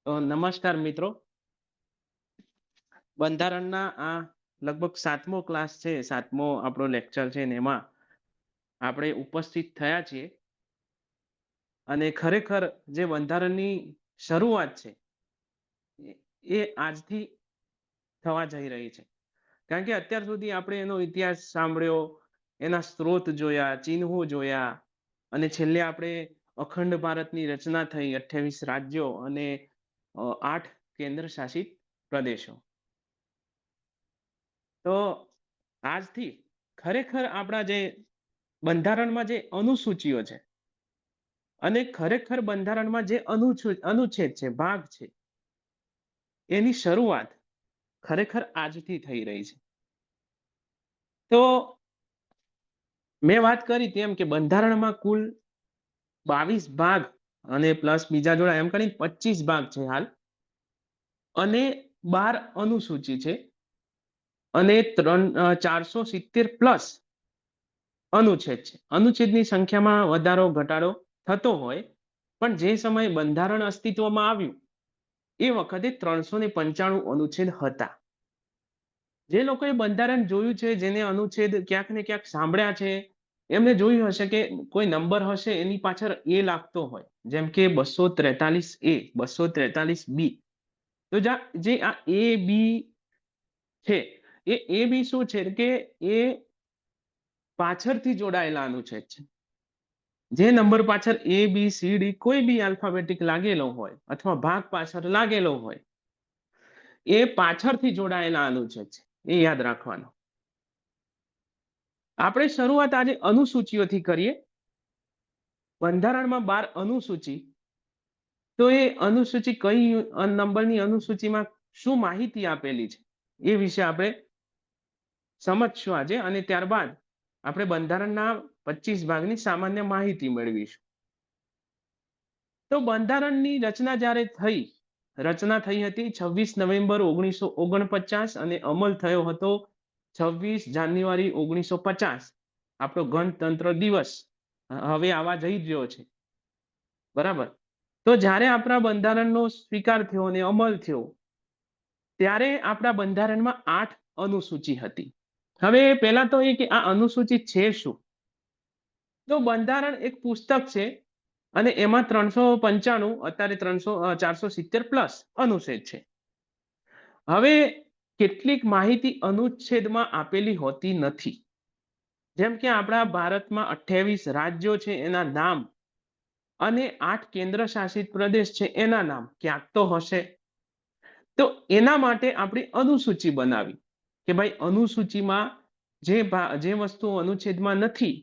નમસ્કાર મિત્રો. બંધારણના આ લગભગ 7મો ક્લાસ છે, 7મો આપણો લેક્ચર છે ને એમાં આપણે ઉપસ્થિત થયા છીએ અને ખરેખર જે બંધારણની શરૂઆત છે એ આજથી થવા જઈ રહી છે. કારણ કે અત્યાર સુધી આપણે એનો ઇતિહાસ સાંભળ્યો, એના સ્ત્રોત જોયા, ચિહ્નો જોયા અને છેલ્લે આપણે અખંડ ભારતની રચના થઈ 28 રાજ્યો અને 8 કેન્દ્ર શાસિત પ્રદેશો. તો આજથી ખરેખર આપણા જે બંધારણમાં જે અનુસૂચિઓ છે અને ખરેખર બંધારણમાં જે અનુચ્છેદ છે, ભાગ છે, એની શરૂઆત ખરેખર આજથી થઈ રહી છે. તો મેં વાત કરી તેમ કે બંધારણમાં કુલ 22 ભાગ અને પ્લસ બીજા જોડા એમ કરીને 25 ભાગ છે હાલ, અને 12 અનુસૂચિ છે અને 470 પ્લસ અનુચ્છેદ છે. અનુચ્છેદની સંખ્યામાં વધારો ઘટાડો થતો હોય, પણ જે સમયે બંધારણ અસ્તિત્વમાં આવ્યું એ વખતે 395 અનુચ્છેદ હતા. જે લોકોએ બંધારણ જોયું છે, જેને અનુચ્છેદ ક્યાંક ને ક્યાંક સાંભળ્યા છે, એમને જોયું હશે કે કોઈ નંબર હશે એની પાછળ એ લાગતો હોય, જેમ કે 243A, 243B. તો જે આ એ બી છે, એ બી શું છે કે એ પાછળથી જોડાયેલા અનુચ્છેદ છે. જે નંબર પાછળ એ બી સી ડી કોઈ બી આલ્ફાબેટિક લાગેલો હોય અથવા ભાગ પાછળ લાગેલો હોય, એ પાછળથી જોડાયેલા અનુચ્છેદ છે, એ યાદ રાખવાનો. આપણે શરૂઆત આજે અનુસૂચિઓથી કરીએ. બંધારણમાં 12 અનુસૂચિ. તો એ અનુસૂચિ કઈ નંબરની અનુસૂચિમાં શું માહિતી આપેલી છે એ વિશે આપણે સમજશું આજે, અને ત્યારબાદ આપણે બંધારણના 25 ભાગની સામાન્ય માહિતી મેળવીશું. તો બંધારણની રચના જ્યારે થઈ, રચના થઈ હતી 26 નવેમ્બર 1949 અને અમલ થયો હતો 26 જાન્યુઆરી 1950. આપણો ગણતંત્ર દિવસ હવે આવા જઈ રહ્યો છે, બરાબર. તો જ્યારે આપણા બંધારણનો સ્વીકાર થયો અને અમલ થયો, ત્યારે આપણા બંધારણમાં 8 અનુસૂચિ હતી. હવે પહેલા તો એ કે આ અનુસૂચિ છે શું? તો બંધારણ એક પુસ્તક છે અને એમાં 395, અત્યારે 470 પ્લસ અનુચ્છેદ છે. હવે કેટલીક માહિતી અનુચ્છેદમાં આપેલી હોતી નથી. જેમ કે આપણા ભારતમાં 28 રાજ્યો છે, એના નામ અને 8 કેન્દ્ર શાસિત પ્રદેશ છે, એના નામ ક્યાંક તો હશે. તો એના માટે આપણે અનુસૂચિ બનાવી કે ભાઈ અનુસૂચિમાં જે વસ્તુ અનુચ્છેદમાં નથી,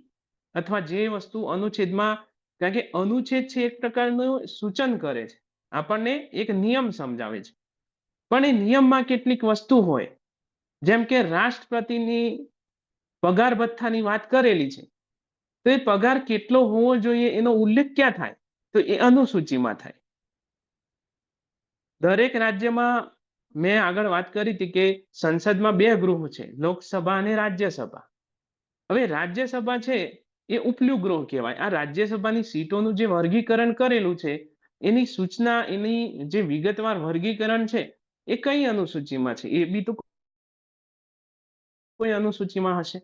અથવા જે વસ્તુ અનુચ્છેદમાં, કારણ કે અનુચ્છેદ છે એક પ્રકારનું સૂચન કરે છે, આપણને એક નિયમ સમજાવે છે. પણ એ નિયમમાં કેટલીક વસ્તુ હોય, જેમ કે રાષ્ટ્રપતિની પગાર ભથ્થાની વાત કરેલી છે, તો એ પગાર કેટલો હોવો જોઈએ એનો ઉલ્લેખ ક્યાં થાય? તો એ અનુસૂચિમાં થાય. દરેક રાજ્યમાં મેં આગળ વાત કરી હતી કે સંસદમાં 2 ગૃહ છે, લોકસભા અને રાજ્યસભા. હવે રાજ્યસભા છે એ ઉપલું ગૃહ કહેવાય. આ રાજ્યસભાની સીટોનું જે વર્ગીકરણ કરેલું છે, એની સૂચના, એની જે વિગતવાર વર્ગીકરણ છે, એ કઈ અનુસૂચિમાં છે? એ બી તો કોઈ અનુસૂચિમાં હશે.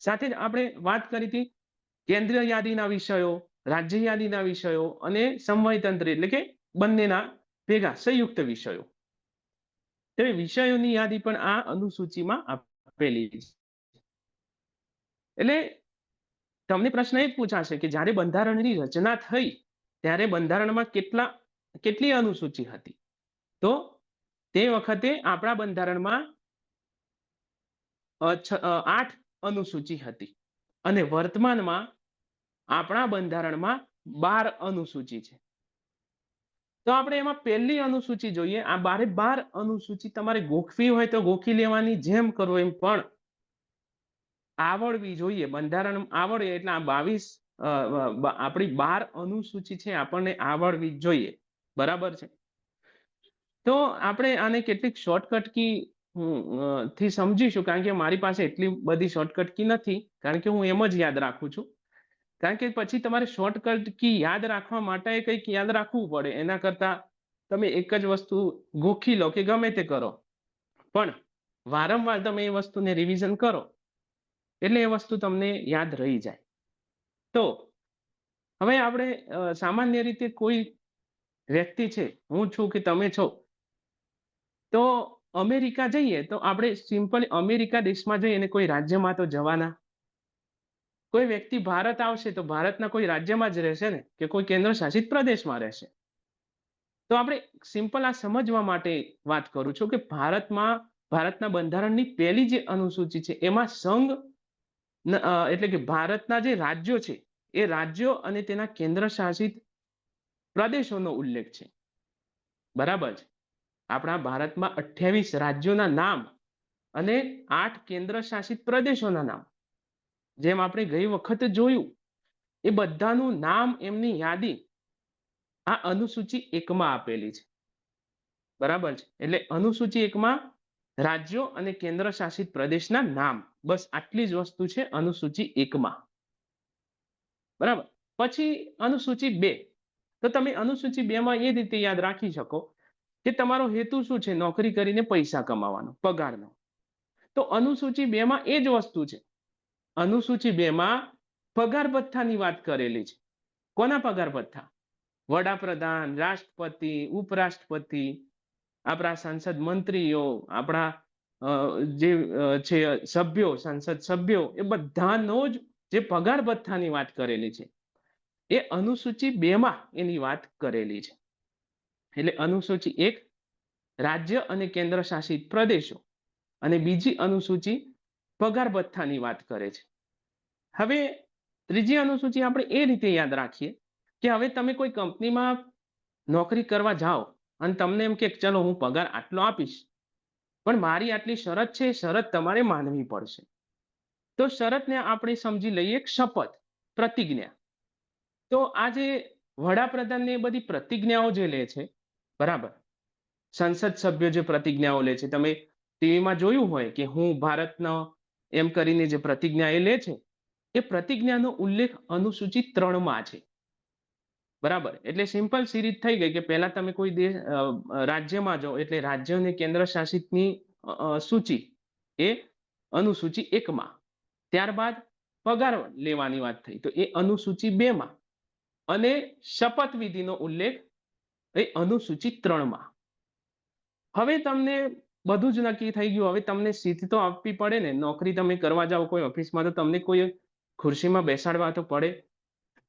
સાથે જ આપણે વાત કરી હતી કેન્દ્રીય યાદીના વિષયો, રાજ્ય યાદીના વિષયો અને સમવયતંત્ર એટલે કે બંનેના ભેગા સંયુક્ત વિષયો. તો એ વિષયોની યાદી પણ આ અનુસૂચિમાં આપેલી છે. એટલે તમને પ્રશ્ન એ પૂછાશે કે જ્યારે બંધારણની રચના થઈ ત્યારે બંધારણમાં કેટલી અનુસૂચિ હતી? તો તે વખતે આપણા બંધારણમાં 8 અનુસૂચિ હતી અને વર્તમાનમાં આપણા બંધારણમાં 12 અનુસૂચિ છે. તો આપણે એમાં પહેલી અનુસૂચિ જોઈએ. આ 12 અનુસૂચિ તમારે ગોખવી હોય તો ગોખી લેવાની, જેમ કરો એમ, પણ આવડવી જોઈએ. બંધારણ આવડે એટલે આ 22 આપણી 12 અનુસૂચિ છે આપણને આવડવી જોઈએ, બરાબર છે. તો આપણે આને કેટલીક શોર્ટકટ કી થી સમજીશું, કારણ કે મારી પાસે એટલી બધી શોર્ટકટ કી નથી, કારણ કે હું એમ જ યાદ રાખું છું. કારણ કે પછી તમારે શોર્ટકટ કી યાદ રાખવા માટે કંઈક યાદ રાખવું પડે, એના કરતા તમે એક જ વસ્તુ ગોખી લો કે ગમે તે કરો, પણ વારંવાર તમે એ વસ્તુને રિવિઝન કરો એટલે એ વસ્તુ તમને યાદ રહી જાય. તો હવે આપણે સામાન્ય રીતે કોઈ વ્યક્તિ છે, હું છું કે તમે છો, તો અમેરિકા જઈએ તો આપણે સિમ્પલી અમેરિકા દેશમાં જઈએ અને કોઈ રાજ્યમાં તો જવાના. કોઈ વ્યક્તિ ભારત આવશે તો ભારતના કોઈ રાજ્યમાં જ રહેશે ને, કે કોઈ કેન્દ્ર શાસિત પ્રદેશમાં રહેશે. તો આપણે સિમ્પલ આ સમજવા માટે વાત કરું છું કે ભારતના બંધારણની પહેલી જે અનુસૂચિ છે એમાં સંઘ એટલે કે ભારતના જે રાજ્યો છે એ રાજ્યો અને તેના કેન્દ્ર શાસિત પ્રદેશોનો ઉલ્લેખ છે. બરાબર છે. આપણા ભારતમાં 28 રાજ્યોના નામ અને 8 કેન્દ્ર શાસિત પ્રદેશોના નામ, જેમ આપણે ગઈ વખત જોયું, એ બધાનું નામ, એમની યાદી આ અનુસૂચિ 1માં આપેલી છે. બરાબર છે. એટલે અનુસૂચિ 1માં રાજ્યો અને કેન્દ્ર શાસિત પ્રદેશના નામ, બસ આટલી જ વસ્તુ છે અનુસૂચિ 1માં. બરાબર. પછી અનુસૂચિ 2, તો તમે અનુસૂચિ 2માં એ રીતે યાદ રાખી શકો કે તમારો હેતુ શું છે, નોકરી કરીને પૈસા કમાવાનો, પગારનો. તો અનુસૂચિ 2માં એ જ વસ્તુ છે. અનુસૂચિ 2માં પગાર ભથ્થાની વાત કરેલી છે. કોના પગાર ભથ્થા? વડાપ્રધાન, રાષ્ટ્રપતિ, ઉપરાષ્ટ્રપતિ, આપણા સંસદ મંત્રીઓ, આપણા જે છે સભ્યો, સંસદ સભ્યો, એ બધાનો જ જે પગાર ભથ્થાની વાત કરેલી છે એ અનુસૂચિ 2માં એની વાત કરેલી છે. એટલે અનુસૂચિ 1 રાજ્ય અને કેન્દ્ર શાસિત પ્રદેશો, અને બીજી અનુસૂચિ પગાર ભથ્થાની વાત કરે છે. હવે ત્રીજી અનુસૂચિ આપણે એ રીતે યાદ રાખીએ કે હવે તમે કોઈ કંપનીમાં નોકરી કરવા જાઓ અને તમને એમ કે ચલો હું પગાર આટલો આપીશ, પણ મારી આટલી શરત છે, એ શરત તમારે માનવી પડશે. તો શરતને આપણે સમજી લઈએ એક શપથ, પ્રતિજ્ઞા. તો આ જે વડાપ્રધાનને એ બધી પ્રતિજ્ઞાઓ જે લે છે, બરાબર, સંસદ સભ્યો જે પ્રતિજ્ઞાઓ લે છે, તમે ટીવીમાં જોયું હોય કે હું ભારતનો એમ કરીને જે પ્રતિજ્ઞા એ લે છે, એ પ્રતિજ્ઞાનો ઉલ્લેખ અનુસૂચિ 3માં છે. બરાબર. એટલે સિમ્પલ સિરીઝ થઈ ગઈ કે પહેલા તમે કોઈ રાજ્યમાં જાઓ એટલે રાજ્ય અને કેન્દ્ર શાસિતની સૂચિ એ અનુસૂચિ 1માં, ત્યારબાદ પગાર લેવાની વાત થઈ તો એ અનુસૂચિ 2માં, અને શપથવિધિનો ઉલ્લેખ એ અનુસૂચિ 3માં. હવે તમને બધું જ નક્કી થઈ ગયું. હવે તમને સીટ તો આપવી પડે ને, નોકરી તમે કરવા જાઓ કોઈ ઓફિસમાં તો તમને કોઈ ખુરશીમાં બેસાડવા તો પડે.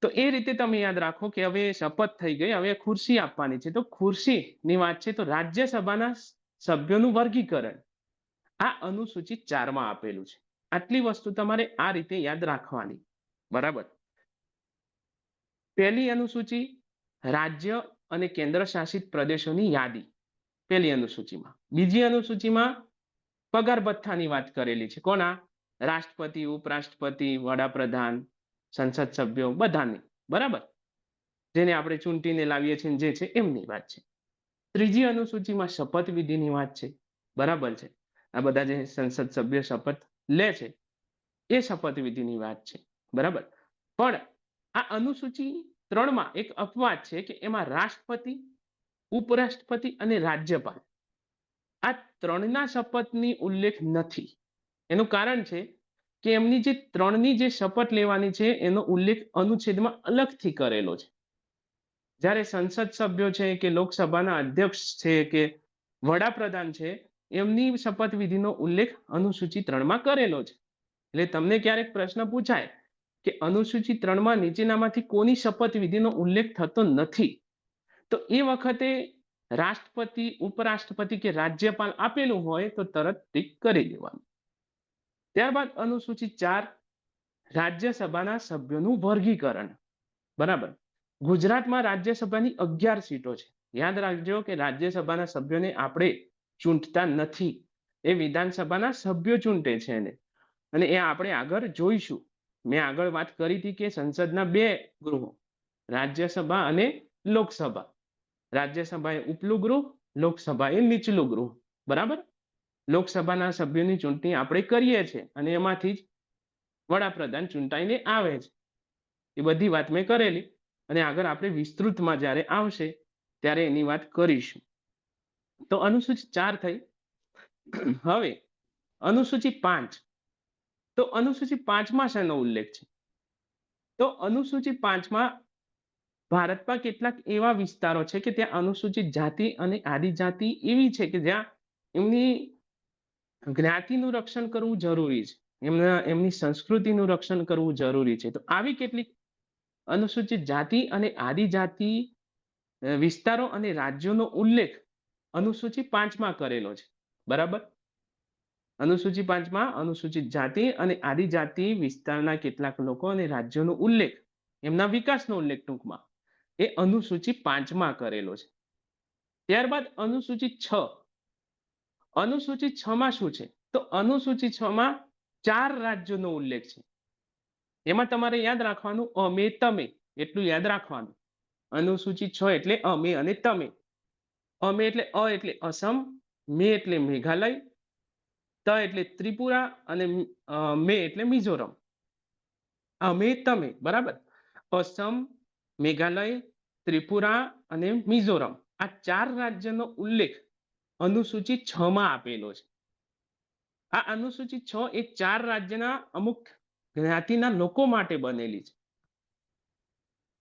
તો એ રીતે તમે યાદ રાખો કે હવે શપથ થઈ ગઈ, હવે ખુરશી આપવાની છે. તો ખુરશીની વાત છે તો રાજ્યસભાના સભ્યોનું વર્ગીકરણ આ અનુસૂચિ 4માં આપેલું છે. આટલી વસ્તુ તમારે આ રીતે યાદ રાખવાની. બરાબર. પહેલી અનુસૂચિ રાજ્ય અને કેન્દ્ર શાસિત પ્રદેશોની યાદી, પહેલી અનુસૂચિમાં. બીજી અનુસૂચિમાં પગાર ભથ્થાની વાત કરેલી છે. કોના? રાષ્ટ્રપતિ, ઉપરાષ્ટ્રપતિ, વડાપ્રધાન, સંસદ સભ્યો, બધાની. બરાબર. જેને આપણે ચૂંટીને લાવીએ છીએ જે છે એમની વાત છે. ત્રીજી અનુસૂચિમાં શપથવિધિની વાત છે. બરાબર છે. આ બધા જે સંસદ સભ્ય શપથ લે છે એ શપથવિધિની વાત છે. બરાબર. પણ આ અનુસૂચિ 3માં એક અપવાદ છે કે એમાં રાષ્ટ્રપતિ, ઉપરાષ્ટ્રપતિ અને રાજ્યપાલ આ ત્રણના શપથની ઉલ્લેખ નથી. એનું કારણ છે કે એમની જે ત્રણની જે શપથ લેવાની છે એનો ઉલ્લેખ અનુચ્છેદમાં અલગથી કરેલો છે. જ્યારે સંસદ સભ્યો છે કે લોકસભાના અધ્યક્ષ છે કે વડાપ્રધાન છે, એમની શપથવિધિનો ઉલ્લેખ અનુસૂચિ 3માં કરેલો છે. એટલે તમને ક્યારેક પ્રશ્ન પૂછાય કે અનુસૂચિ 3માં નીચેનામાંથી કોની શપથવિધિનો ઉલ્લેખ થતો નથી, તો એ વખતે રાષ્ટ્રપતિ, ઉપરાષ્ટ્રપતિ કે રાજ્યપાલ આપેલું હોય તો તરત ટીક કરી દેવાનું. ત્યારબાદ અનુસૂચિ 4 રાજ્યસભાના સભ્યોનું વર્ગીકરણ. બરાબર. ગુજરાતમાં રાજ્યસભાની 11 સીટો છે. યાદ રાખજો કે રાજ્યસભાના સભ્યોને આપણે ચૂંટતા નથી, એ વિધાનસભાના સભ્યો ચૂંટે છે એને, અને એ આપણે આગળ જોઈશું. મેં આગળ વાત કરી હતી કે સંસદના 2 ગૃહો, રાજ્યસભા અને લોકસભા. રાજ્યસભા એ ઉપલું ગૃહ, લોકસભા એ નીચલું ગૃહ. બરાબર. લોકસભાના સભ્યોની ચૂંટણી આપણે કરીએ છીએ અને એમાંથી જ વડાપ્રધાન ચૂંટાઈને આવે છે. એ બધી વાત મેં કરેલી, અને આગળ આપણે વિસ્તૃતમાં જ્યારે આવશે ત્યારે એની વાત કરીશું. તો અનુસૂચિ 4 થઈ. હવે અનુસૂચિ 5. તો અનુસૂચિ 5માં શેનો ઉલ્લેખ છે? તો અનુસૂચિ 5માં ભારતમાં કેટલાક એવા વિસ્તારો છે કે ત્યાં અનુસૂચિત જાતિ અને આદિજાતિ એવી છે કે જ્યાં એમની જ્ઞાતિનું રક્ષણ કરવું જરૂરી છે, એમની સંસ્કૃતિનું રક્ષણ કરવું જરૂરી છે. તો આવી કેટલીક અનુસૂચિત જાતિ અને આદિજાતિ વિસ્તારો અને રાજ્યોનો ઉલ્લેખ અનુસૂચિ 5માં કરેલો છે. બરાબર. અનુસૂચિ 5માં અનુસૂચિત જાતિ અને આદિજાતિ વિસ્તારના કેટલાક લોકો અને રાજ્યોનો ઉલ્લેખ, એમના વિકાસનો ઉલ્લેખ ટૂંકમાં, એ અનુસૂચિ 5માં કરેલો છે. ત્યારબાદ અનુસૂચિ 6. અનુસૂચિ 6માં શું છે? તો અનુસૂચિ 6માં 4 રાજ્યોનો ઉલ્લેખ છે. એમાં તમારે યાદ રાખવાનું અમે તમે, એટલું યાદ રાખવાનું. અનુસૂચિ 6 એટલે અમે અને તમે. અમે એટલે એટલે અસમ, મે એટલે મેઘાલય, ત એટલે ત્રિપુરા અને મે એટલે મિઝોરમ. અમે તમે. બરાબર. અસમ, મેઘાલય, ત્રિપુરા અને મિઝોરમ, આ 4 રાજ્યનો ઉલ્લેખ અનુસૂચિ 6માં આપેલો છે. આ અનુસૂચિ 6 એ 4 રાજ્યના અમુક જ્ઞાતિના લોકો માટે બનેલી છે.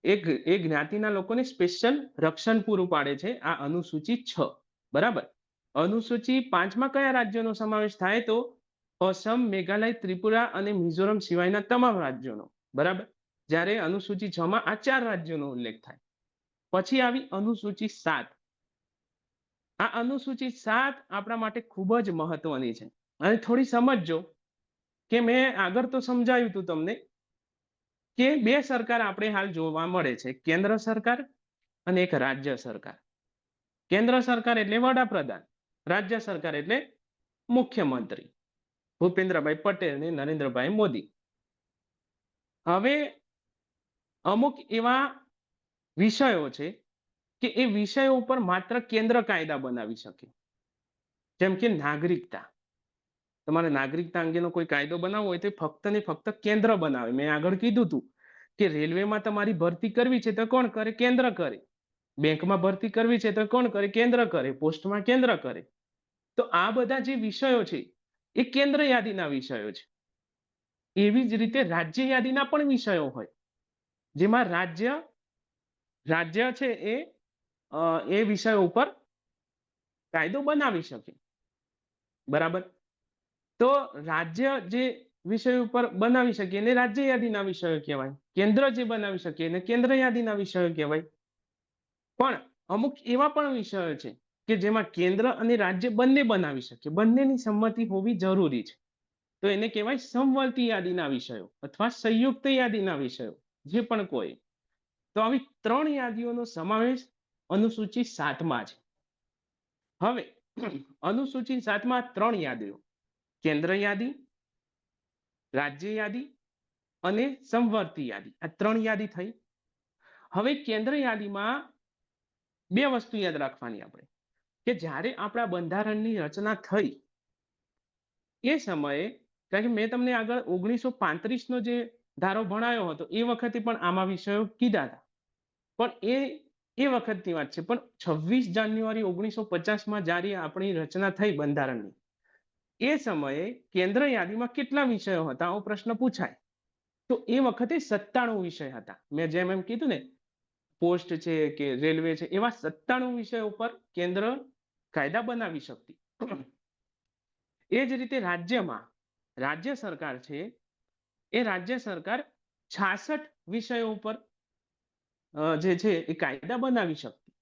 એ જ્ઞાતિના લોકોને સ્પેશિયલ રક્ષણ પૂરું પાડે છે આ અનુસૂચિ 6. બરાબર. અનુસૂચિ 5માં કયા રાજ્યોનો સમાવેશ થાય? તો અસમ, મેઘાલય, ત્રિપુરા અને મિઝોરમ સિવાયના તમામ રાજ્યોનો. બરાબર. જ્યારે અનુસૂચિ 6માં આ 4 રાજ્યોનો ઉલ્લેખ થાય. પછી આવી અનુસૂચિ 7. આ અનુસૂચિ 7 આપણા માટે ખૂબ જ મહત્વની છે. અને થોડી સમજજો કે મેં આગળ તો સમજાવ્યું હતું તમને કે 2 સરકાર આપણે હાલ જોવા મળે છે, કેન્દ્ર સરકાર અને એક રાજ્ય સરકાર. કેન્દ્ર સરકાર એટલે વડાપ્રધાન, રાજ્ય સરકાર એટલે મુખ્યમંત્રી ભૂપેન્દ્રભાઈ પટેલ અને નરેન્દ્રભાઈ મોદી. હવે અમુક એવા વિષયો છે કે એ વિષયો ઉપર માત્ર કેન્દ્ર કાયદા બનાવી શકે. જેમ કે નાગરિકતા. તમારે નાગરિકતા અંગેનો કોઈ કાયદો બનાવવો હોય તો ફક્ત ને ફક્ત કેન્દ્ર બનાવે. મેં આગળ કીધું હતું કે રેલવેમાં તમારી ભરતી કરવી છે તો કોણ કરે? કેન્દ્ર કરે. બેંકમાં ભરતી કરવી છે તો કોણ કરે? કેન્દ્ર કરે. પોસ્ટમાં કેન્દ્ર કરે. તો આ બધા જે વિષયો છે એ કેન્દ્ર યાદીના વિષયો છે. એવી જ રીતે રાજ્ય યાદીના પણ વિષયો હોય જેમાં રાજ્ય છે એ વિષયો ઉપર કાયદો બનાવી શકે. બરાબર. તો રાજ્ય જે વિષય ઉપર બનાવી શકે એને રાજ્ય યાદીના વિષયો કહેવાય. કેન્દ્ર જે બનાવી શકે એને કેન્દ્ર યાદીના વિષયો કહેવાય. પણ અમુક એવા પણ વિષયો છે કે જેમાં કેન્દ્ર અને રાજ્ય બંને બનાવી શકે, બંનેની સંમતિ હોવી જરૂરી છે. તો એને કહેવાય સમવર્તી યાદીના વિષયો અથવા સંયુક્ત યાદીના વિષયો, જે પણ કોઈ. તો આવી 3 યાદીઓનો સમાવેશ અનુસૂચિ 7માં છે. હવે અનુસૂચિ 7માં 3 યાદીઓ, કેન્દ્ર યાદી, રાજ્ય યાદી અને સમવર્તી યાદી, આ 3 યાદી થઈ. હવે કેન્દ્ર યાદીમાં 2 વસ્તુ યાદ રાખવાની આપણે, કે જ્યારે આપણા બંધારણની રચના થઈ એ સમયે, કારણ કે મેં તમને આગળ 1935નો જે ધારો ભણાયો હતો એ વખતે પણ આમાં વિષયો કીધા હતા. પણ એ વખતની વાત છે. પણ 26 જાન્યુઆરી 1950માં જ્યારે આપણી રચના થઈ બંધારણની, એ સમયે કેન્દ્ર યાદીમાં કેટલા વિષયો હતા આવો પ્રશ્ન પૂછાય. તો એ વખતે 97 વિષય હતા. મેં જેમ એમ કીધું ને, પોસ્ટ છે કે રેલવે છે, એવા 97 વિષયો ઉપર કેન્દ્ર કાયદા બનાવી શકતી. એ જ રીતે રાજ્યમાં રાજ્ય સરકાર છે, એ રાજ્ય સરકાર 66 વિષયો ઉપર જે છે એ કાયદા બનાવી શકતી.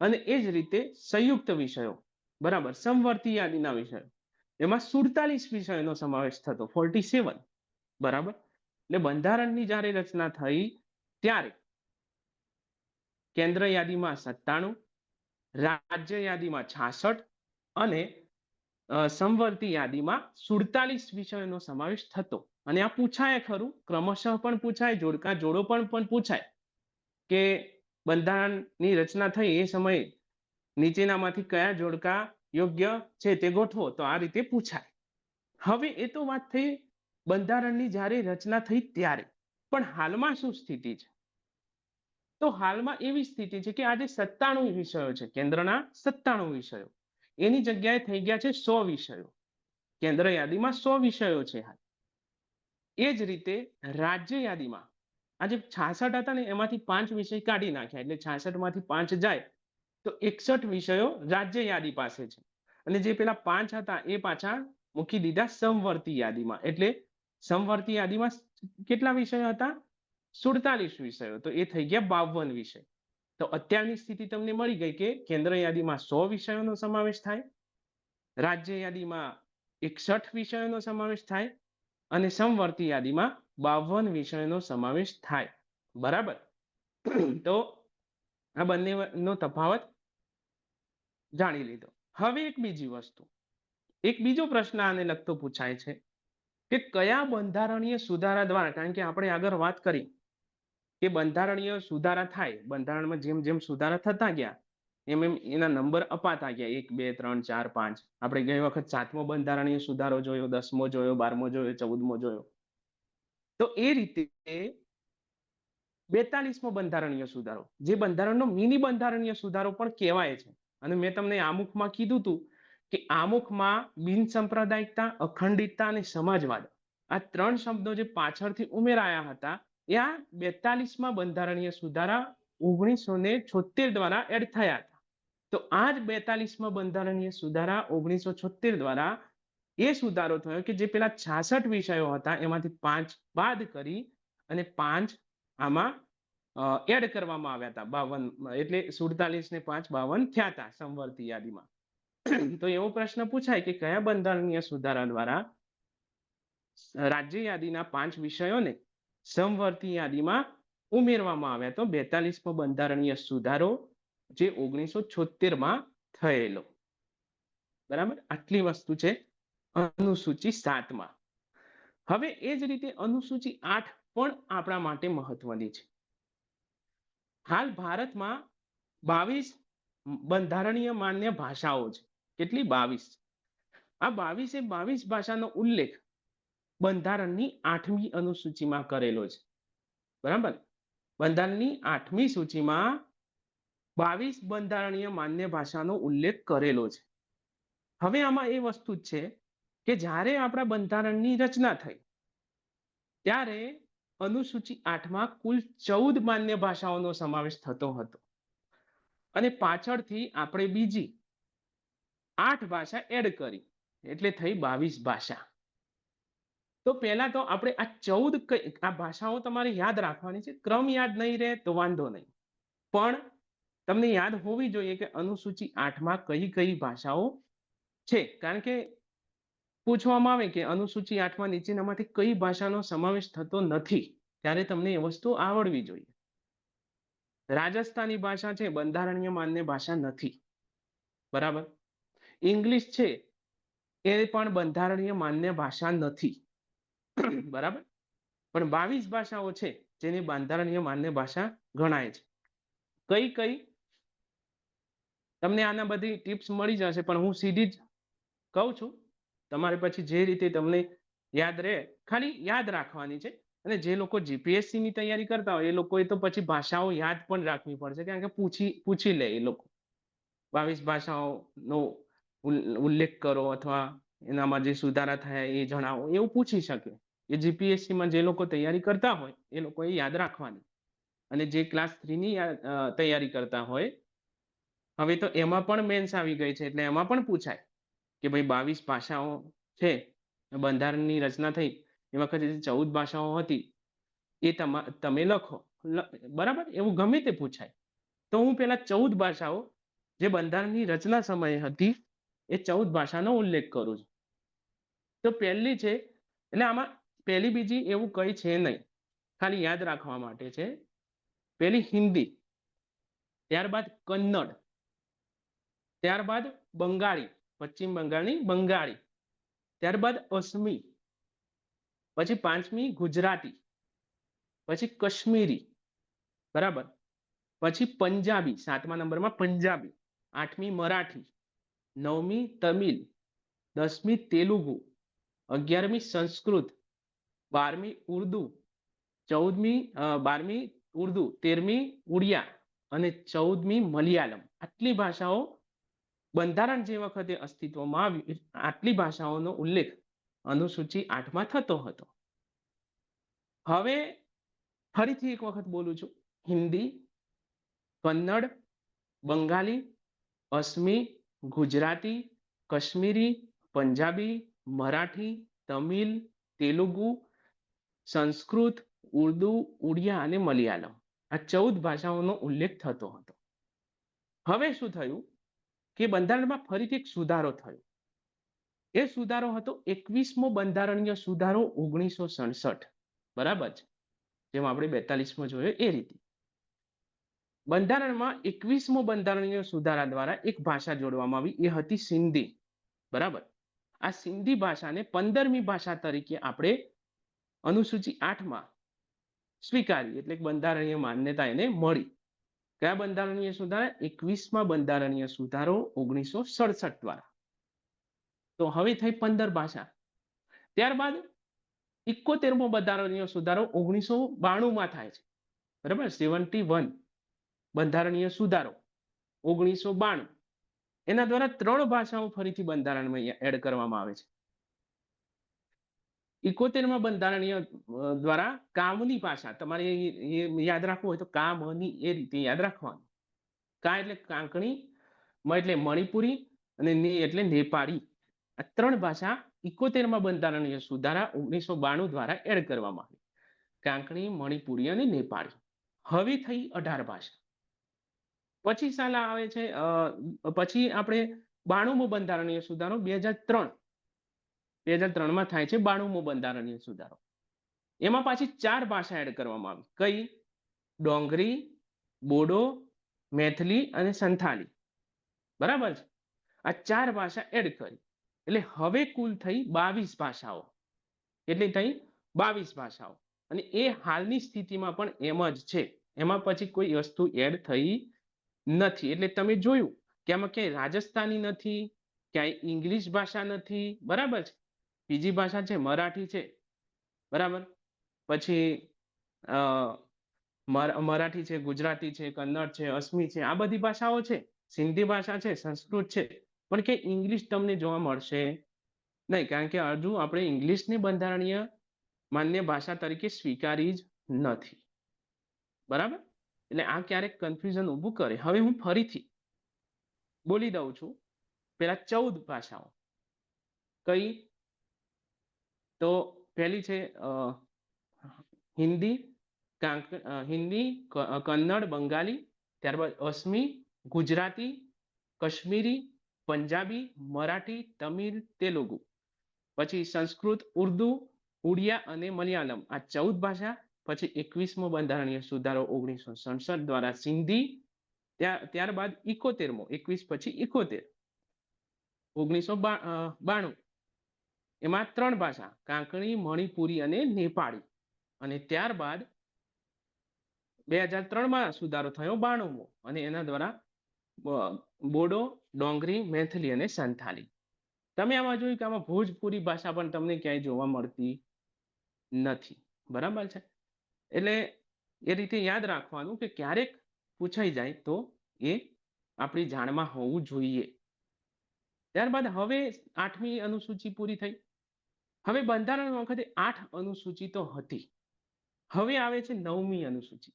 અને એ જ રીતે સંયુક્ત વિષયો, બરાબર, સમવર્તી યાદીના વિષયો, એમાં 47 વિષયોનો સમાવેશ થતો, 47. બરાબર. એટલે બંધારણની જ્યારે રચના થઈ ત્યારે કેન્દ્ર યાદીમાં 97, રાજ્ય યાદીમાં 66 અને સમવર્તી યાદીમાં 47 વિષયોનો સમાવેશ થતો. અને આ પૂછાય ખરું, ક્રમશઃ પણ પૂછાય, જોડકા જોડો પણ પૂછાય કે બંધારણની રચના થઈ એ સમયે નીચેનામાંથી કયા જોડકા યોગ્ય છે તે ગોઠવો, તો આ રીતે પૂછાય. હવે એ તો વાત થઈ બંધારણની જ્યારે રચના થઈ ત્યારે. પણ હાલમાં શું સ્થિતિ છે? તો હાલમાં એવી સ્થિતિ છે કે આજે 97 વિષયો છે, કેન્દ્રના 97 વિષયો એની જગ્યાએ થઈ ગયા છે 100 વિષયો. કેન્દ્ર યાદીમાં 100 વિષયો છે હાલ. એ જ રીતે રાજ્ય યાદીમાં આજે 66 હતા ને એમાંથી 5 વિષય કાઢી નાખ્યા, એટલે 66 માંથી 5 જાય તો 61 વિષયો રાજ્ય યાદી પાસે છે. અને જે પેલા 5 હતા એ પાછા મૂકી દીધા સમવર્તી યાદીમાં. એટલે સમવર્તી યાદીમાં કેટલા વિષયો હતા? 47 વિષયો. તો એ થઈ ગયા 52 વિષય. તો અત્યારની સ્થિતિ તમને મળી ગઈ કે કેન્દ્ર યાદીમાં 100 વિષયોનો સમાવેશ થાય, રાજ્ય યાદીમાં 61 વિષયોનો સમાવેશ થાય અને સમવર્તી યાદીમાં 52 વિષયોનો સમાવેશ થાય. બરાબર. તો આ બંનેનો તફાવત જાણી લીધો. હવે એક બીજી વસ્તુ, એક બીજો પ્રશ્ન આને લગતો પૂછાય છે કે કયા બંધારણીય સુધારા દ્વારા, કારણ કે આપણે આગળ વાત કરી કે બંધારણીય સુધારા થાય, બંધારણમાં જેમ જેમ સુધારા થતા ગયા એમ એમ એના નંબર અપાતા ગયા, 1 2 3 4 5. આપણે ગઈ વખત 7મો બંધારણીય સુધારો જોયો, 10મો જોયો, 12મો જોયો, 14મો જોયો. તો એ રીતે 42મો બંધારણીય સુધારો, જે બંધારણનો મિની બંધારણીય સુધારો પણ કહેવાય છે. અને મેં તમને આમુખમાં કીધું હતું કે આમુખમાં બિનસાંપ્રદાયિકતા, અખંડિતતા અને સમાજવાદ આ 3 શબ્દો જે પાછળથી ઉમેરાયા હતા એ આ 42મા બંધારણીય સુધારા 1976 દ્વારા એડ થયા હતા. તો આ જ 42મા બંધારણીય સુધારા 1976 દ્વારા એ સુધારો થયો કે જે પેલા 66 વિષયો હતા એમાંથી 5 બાદ કરી અને 5 આમાં એડ કરવામાં આવ્યા હતા. 52, એટલે 47 ને 5 52 થયા હતા સમવર્તી યાદીમાં. તો એવો પ્રશ્ન પૂછાય કે કયા બંધારણીય સુધારા દ્વારા રાજ્ય યાદીના 5 વિષયોને સમવર્તી યાદીમાં ઉમેરવામાં આવ્યા? તો 42મો બંધારણીય સુધારો જે 1976માં થયેલો. બરાબર. આટલી વસ્તુ છે અનુસૂચિ 7માં. હવે એ જ રીતે અનુસૂચિ 8 પણ આપણા માટે મહત્વની છે. હાલ ભારતમાં 22 બંધારણીય માન્ય ભાષાઓ છે. કેટલી? 22. આ 22 ભાષાનો ઉલ્લેખ બંધારણની 8મી અનુસૂચિમાં કરેલો છે. બરાબર. બંધારણની 8મી સૂચિમાં 22 બંધારણીય માન્ય ભાષાનો ઉલ્લેખ કરેલો છે. હવે આમાં એ વસ્તુ જ છે કે જ્યારે આપણા બંધારણની રચના થઈ ત્યારે અનુસૂચિ 8માં કુલ 14 માન્ય ભાષાઓનો સમાવેશ થતો હતો અને પાછળથી આપણે બીજી 8 ભાષા એડ કરી એટલે થઈ 22 ભાષા. તો પહેલા તો આપણે આ 14 આ ભાષાઓ તમારે યાદ રાખવાની છે. ક્રમ યાદ નહીં રહે તો વાંધો નહીં, પણ તમને યાદ હોવી જોઈએ કે અનુસૂચિ 8માં કઈ કઈ ભાષાઓ છે. કારણ કે પૂછવામાં આવે કે અનુસૂચિ 8માં નીચેનામાંથી કઈ ભાષાનો સમાવેશ થતો નથી, ત્યારે તમને એ વસ્તુ આવડવી જોઈએ. રાજસ્થાની ભાષા છે, બંધારણીય માન્ય ભાષા નથી. બરાબર. ઇંગ્લિશ છે એ પણ બંધારણીય માન્ય ભાષા નથી. બરાબર. પણ 22 ભાષાઓ છે જેની બંધારણીય માન્ય ભાષા ગણાય છે. કઈ કઈ તમને આના બધી ટિપ્સ મળી જશે, પણ હું સીધી જ કહું છું. તમારે પછી જે રીતે તમને યાદ રહે ખાલી યાદ રાખવાની છે. અને જે લોકો જીપીએસસી ની તૈયારી કરતા હોય એ લોકોએ તો પછી ભાષાઓ યાદ પણ રાખવી પડશે, કારણ કે પૂછી લે એ લોકો 22 ભાષાઓનો ઉલ્લેખ કરો અથવા એનામાં જે સુધારા થયા એ જણાવો, એવું પૂછી શકે. એ જીપીએસસી માં જે લોકો તૈયારી કરતા હોય એ લોકોએ યાદ રાખવાની. અને જે ક્લાસ 3ની તૈયારી કરતા હોય, હવે તો એમાં પણ મેન્સ આવી ગઈ છે એટલે એમાં પણ પૂછાય કે ભાઈ 22 ભાષાઓ છે, બંધારણની રચના થઈ એ વખતે 14 ભાષાઓ હતી એ તમે લખો. બરાબર. એવું ગમે તે પૂછાય. તો હું પેલા 14 ભાષાઓ જે બંધારણની રચના સમયે હતી એ 14 ભાષાનો ઉલ્લેખ કરું છું. તો પહેલી છે, એટલે આમાં પહેલી બીજી એવું કઈ છે નહીં, ખાલી યાદ રાખવા માટે છે. પહેલી હિન્દી, ત્યારબાદ કન્નડ, ત્યારબાદ બંગાળી, પશ્ચિમ બંગાળની બંગાળી, ત્યારબાદ અસમી, પછી 5મી ગુજરાતી, પછી કશ્મીરી. બરાબર. પછી પંજાબી, 7મા નંબરમાં પંજાબી, 8મી મરાઠી, 9મી તમિલ, 10મી તેલુગુ, 11મી સંસ્કૃત, 12મી ઉર્દુ, 12મી ઉર્દુ, 13મી ઉડિયા અને 14મી મલયાલમ. આટલી ભાષાઓ બંધારણ જે વખતે અસ્તિત્વમાં આવ્યું આટલી ભાષાઓનો ઉલ્લેખ અનુસૂચિ 8માં થતો હતો. હવે ફરીથી એક વખત બોલું છું. હિન્દી, કન્નડ, બંગાળી, અસમી, ગુજરાતી, કશ્મીરી, પંજાબી, મરાઠી, તમિલ, તેલુગુ, સંસ્કૃત, ઉર્દુ, ઉડિયા અને મલયાલમ આ 14 ભાષાઓનો ઉલ્લેખ થતો હતો. હવે શું થયું કે બંધારણમાં ફરીથી એક સુધારો થયો. એ સુધારો હતો 21મો બંધારણીય સુધારો 1967. બરાબર છે, જેમ આપણે 42માં જોયો એ રીતે બંધારણમાં 21મો બંધારણીય સુધારા દ્વારા એક ભાષા જોડવામાં આવી, એ હતી સિંધી. બરાબર, આ સિંધી ભાષાને 15મી ભાષા તરીકે આપણે અનુસૂચિ 8માં સ્વીકારી, એટલે બંધારણીય માન્યતા એને મળી. કયા બંધારણીય સુધારા? 21મા બંધારણીય સુધારો 1967 દ્વારા. તો હવે થઈ 15 ભાષા. ત્યારબાદ 71મો બંધારણીય સુધારો 1992માં થાય છે. બરાબર, 71 બંધારણીય સુધારો 1992. એના દ્વારા 3 ભાષાઓ ફરીથી બંધારણમાં એડ કરવામાં આવે છે. 71માં બંધારણીય દ્વારા કામની ભાષા, તમારે યાદ રાખવું હોય તો કામની એ રીતે યાદ રાખવાનું. કા એટલે કાંકણી, મ એટલે મણિપુરી અને ને એટલે નેપાળી. આ 3 ભાષા 71માં બંધારણીય સુધારા 1992 દ્વારા એડ કરવામાં આવી. કાંકણી, મણિપુરી અને નેપાળી. હવે થઈ 18 ભાષા. પછી સાલ આવે છે પછી આપણે 92મો બંધારણીય સુધારો 2003માં થાય છે 92મો બંધારણીય સુધારો. એમાં પાછી 4 ભાષા એડ કરવામાં આવી. કઈ? ડોંગરી, બોડો, મેથલી અને સંથાલી. બરાબર છે, આ 4 ભાષા એડ કરી એટલે હવે કુલ થઈ 22 ભાષાઓ. કેટલી થઈ? 22 ભાષાઓ. અને એ હાલની સ્થિતિમાં પણ એમ જ છે, એમાં પછી કોઈ વસ્તુ એડ થઈ નથી. એટલે તમે જોયું કે આમાં ક્યાંય રાજસ્થાની નથી, ક્યાંય ઇંગ્લિશ ભાષા નથી. બરાબર છે, બીજી ભાષા છે મરાઠી છે. બરાબર, પછી મરાઠી છે, ગુજરાતી છે, કન્નડ છે, અસમી છે, આ બધી ભાષાઓ છે. સિંધી ભાષા છે, સંસ્કૃત છે, પણ કે ઇંગ્લિશ તમને જોવા મળશે નહીં, કારણ કે હજુ આપણે ઇંગ્લિશને બંધારણીય માન્ય ભાષા તરીકે સ્વીકારી જ નથી. બરાબર, એટલે આ ક્યારેક કન્ફ્યુઝન ઊભું કરે. હવે હું ફરીથી બોલી દઉં છું. પેલા 14 ભાષાઓ કઈ? તો પહેલી છે હિન્દી, કન્નડ, બંગાળી, ત્યારબાદ અસમી, ગુજરાતી, કશ્મીરી, પંજાબી, મરાઠી, તમિલ, તેલુગુ. પછી સંસ્કૃત, ઉર્દુ, ઉડિયા અને મલયાલમ. આ 14 ભાષા. પછી 21મો બંધારણીય સુધારો 1967 દ્વારા સિંધી. ત્યારબાદ 71મો, 21 પછી 71, 1992. એમાં 3 ભાષા, કાંકણી, મણિપુરી અને નેપાળી. અને ત્યારબાદ 2003માં સુધારો થયો 92મો, અને એના દ્વારા બોડો, ડોંગરી, મેથલી અને સંથાલી. તમે આમાં જોયું કે આમાં ભોજપુરી ભાષા પણ તમને ક્યાંય જોવા મળતી નથી. બરાબર છે, એટલે એ રીતે યાદ રાખવાનું કે ક્યારેક પૂછાઈ જાય તો એ આપણી જાણમાં હોવું જોઈએ. ત્યારબાદ હવે 8મી અનુસૂચિ પૂરી થઈ. હવે બંધારણ વખતે 8 અનુસૂચિ તો હતી. હવે આવે છે 9મી અનુસૂચિ.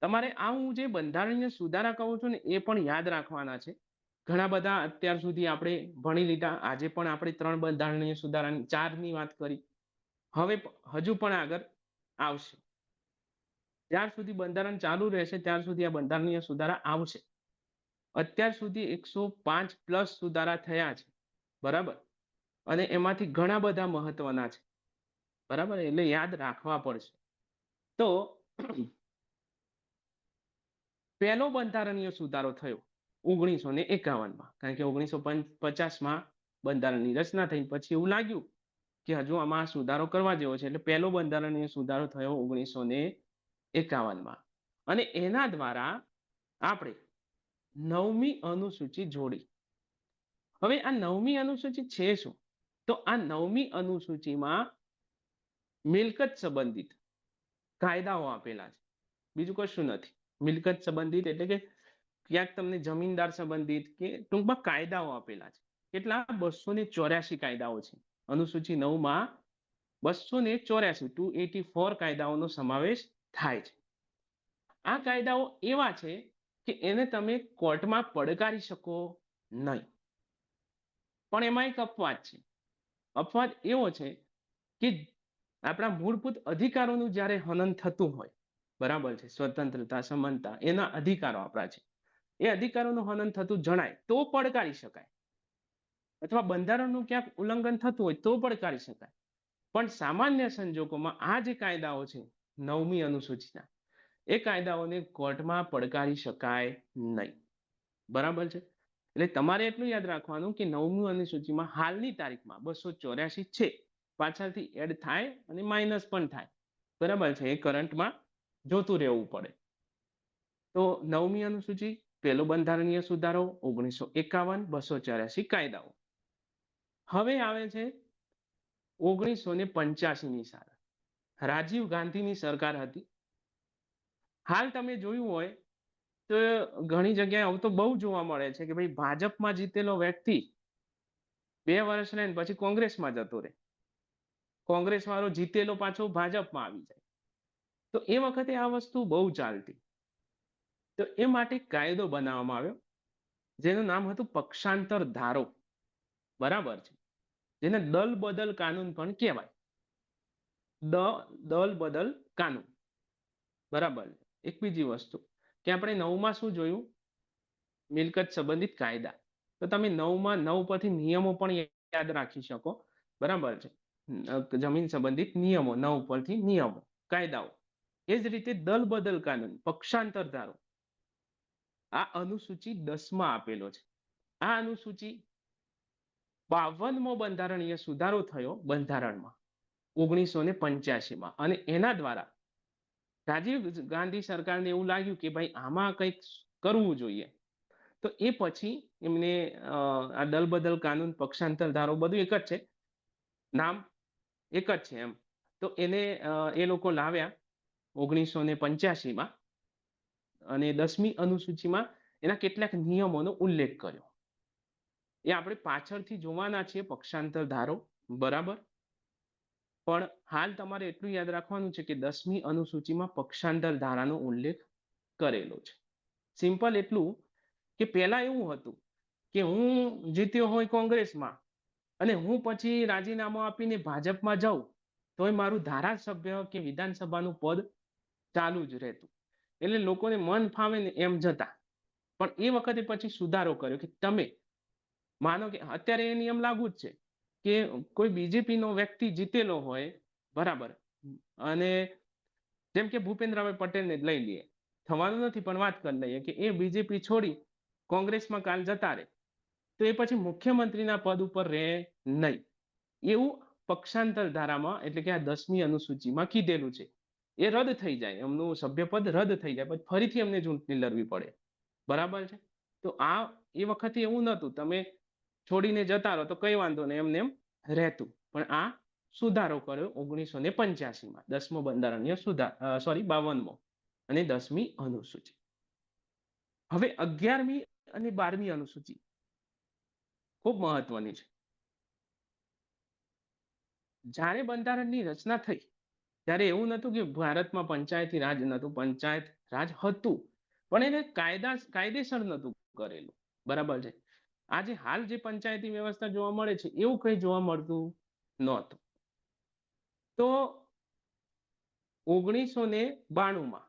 તમારે આ હું જે બંધારણીય સુધારા કહું છું ને એ પણ યાદ રાખવાના છે. ઘણા બધા અત્યાર સુધી આપણે ભણી લીધા. આજે પણ આપણે 3 બંધારણીય સુધારાની 4ની વાત કરી. હવે હજુ પણ આગળ આવશે. જ્યાર સુધી બંધારણ ચાલુ રહેશે ત્યાર સુધી આ બંધારણીય સુધારા આવશે. અત્યાર સુધી 105+ સુધારા થયા છે. બરાબર, અને એમાંથી ઘણા બધા મહત્વના છે. બરાબર, એટલે યાદ રાખવા પડશે. તો પહેલો બંધારણીય સુધારો થયો 1951માં, કારણ કે 1950માં બંધારણની રચના થઈ. પછી એવું લાગ્યું કે હજુ આમાં સુધારો કરવા જેવો છે, એટલે પહેલો બંધારણીય સુધારો થયો 1951માં. અને એના દ્વારા આપણે 9મી અનુસૂચિ જોડી. હવે આ 9મી અનુસૂચિ છે શું? તો આ 9મી અનુસૂચિમાં મિલકત સંબંધિત કાયદાઓ આપેલા છે, બીજું કશું નથી. મિલકત સંબંધિત એટલે કે ક્યાંક તમને જમીનદાર સંબંધિત કે ટૂંકમાં કાયદાઓ આપેલા છે. કેટલા? 284 કાયદાઓ છે. અનુસૂચિ 9 માં 284 કાયદાઓનો સમાવેશ થાય છે. આ કાયદાઓ એવા છે કે એને તમે કોર્ટમાં પડકારી શકો નહીં. પણ એમાં એક અપવાદ છે. અપવાદ એવો છે કે આપણા મૂળભૂત અધિકારોનું જ્યારે હનન થતું હોય, બરાબર છે, સ્વતંત્રતા, સમાનતા, એના અધિકારો આપણા છે, એ અધિકારોનું હનન થતું જણાય તો પડકારી શકાય, અથવા બંધારણનું ક્યાંક ઉલ્લંઘન થતું હોય તો પડકારી શકાય. પણ સામાન્ય સંજોગોમાં આ જે કાયદાઓ છે 9મી અનુસૂચિના, એ કાયદાઓને કોર્ટમાં પડકારી શકાય નહીં. બરાબર છે. એટલે તમારે એટલું યાદ રાખવાનું કે 9મી અનુસૂચિમાં હાલની તારીખમાં 284 છે, પાછળથી એડ થાય અને માઇનસ પણ થાય. બરાબર છે, એ કરંટમાં જોતું રહેવું પડે. તો 9મી અનુસૂચિ, પહેલો બંધારણીય સુધારો 1951, 284 કાયદાઓ. હવે આવે છે 1985ની સાલ. રાજીવ ગાંધીની સરકાર હતી. હાલ તમે જોયું હોય તો ઘણી જગ્યાએ આવું તો બહુ જોવા મળે છે કે ભાઈ ભાજપમાં જીતેલો વ્યક્તિ 2 વર્ષ રહીને પછી કોંગ્રેસમાં જતો રહે, કોંગ્રેસ વાળો જીતેલો પાછો ભાજપમાં આવી જાય. તો એ વખતે આ વસ્તુ બહુ ચાલતી. તો એ માટે કાયદો બનાવવામાં આવ્યો જેનું નામ હતું પક્ષાંતર ધારો. બરાબર છે, જેને દલ બદલ કાનૂન પણ કહેવાય. દલ બદલ કાનૂન. બરાબર. એક બીજી વસ્તુ કે આપણે 9માં શું જોયું? મિલકત સંબંધિત કાયદા. તો તમે 9માં 9 પરથી નિયમો પણ યાદ રાખી શકો. બરાબર છે, જમીન સંબંધિત નિયમો, 9 પરથી નિયમો, કાયદાઓ. એ જ રીતે દલ બદલ કાનૂન, પક્ષાંતર ધારો, આ અનુસૂચિ 10માં આપેલો છે. આ અનુસૂચિ 52મો બંધારણીય સુધારો થયો બંધારણમાં 1985માં, અને એના દ્વારા રાજીવ ગાંધી સરકારને એવું લાગ્યું કે ભાઈ આમાં કંઈક કરવું જોઈએ. તો એ પછી એમને આ દલ બદલ કાનૂન, પક્ષાંતર ધારો બધું એક જ છે, નામ એક જ છે એમ. તો એને એ લોકો લાવ્યા 1985માં, અને 10મી અનુસૂચિમાં એના કેટલાક નિયમોનો ઉલ્લેખ કર્યો. એ આપણે પાછળથી જોવાના છીએ, પક્ષાંતર ધારો. બરાબર. પણ હાલ તમારે એટલું યાદ રાખવાનું છે કે 10મી અનુસૂચિમાં પક્ષાંતર ધારાનો ઉલ્લેખ કરેલો છે. સિમ્પલ એટલું કે પહેલા એવું હતું કે હું જીત્યો હોય કોંગ્રેસમાં અને હું પછી રાજીનામું આપીને ભાજપમાં જાઉં તોય મારું ધારાસભ્ય કે વિધાનસભાનું પદ ચાલુ જ રહેતું. એટલે લોકોને મન ફાવે ને એમ જતા. પણ એ વખતે પછી સુધારો કર્યો કે તમે માનો કે અત્યારે એ નિયમ લાગુ જ છે કે કોઈ બીજેપીનો વ્યક્તિ જીતેલો હોય, બરાબર, અને જેમ કે ભૂપેન્દ્રભાઈ પટેલને જ લઈ લઈએ, થવાનું નથી પણ વાત કરી લઈએ કે એ બીજેપી છોડી કોંગ્રેસમાં કાલ જતા રહે, તો એ પછી મુખ્યમંત્રીના પદ ઉપર રહે નહીં. એવું પક્ષાંતર ધારામાં એટલે કે આ 10મી અનુસૂચિમાં કીધેલું છે. એ રદ થઈ જાય, એમનું સભ્યપદ રદ થઈ જાય, પછી ફરીથી એમને ચૂંટણી લડવી પડે. બરાબર છે. તો આ એ વખતે એવું નહોતું, તમે છોડીને જતા રહો તો કઈ વાંધો નહીં, એમને એમ રહેતું. પણ આ સુધારો કર્યો 1985માં, 10મો બંધારણીય સુધાર, સોરી 52મો, અને 10મી અનુસૂચિ. હવે 11મી અને 12મી અનુસૂચિ ખૂબ મહત્વની છે. જ્યારે બંધારણની રચના થઈ ત્યારે એવું નહોતું કે ભારતમાં પંચાયતી રાજ નહોતું, પંચાયત રાજ હતું, પણ એને કાયદેસર નહોતું કરેલું. બરાબર છે. આજે હાલ જે પંચાયતી વ્યવસ્થા જોવા મળે છે એવું કંઈ જોવા મળતું નહોતું. તો 1992માં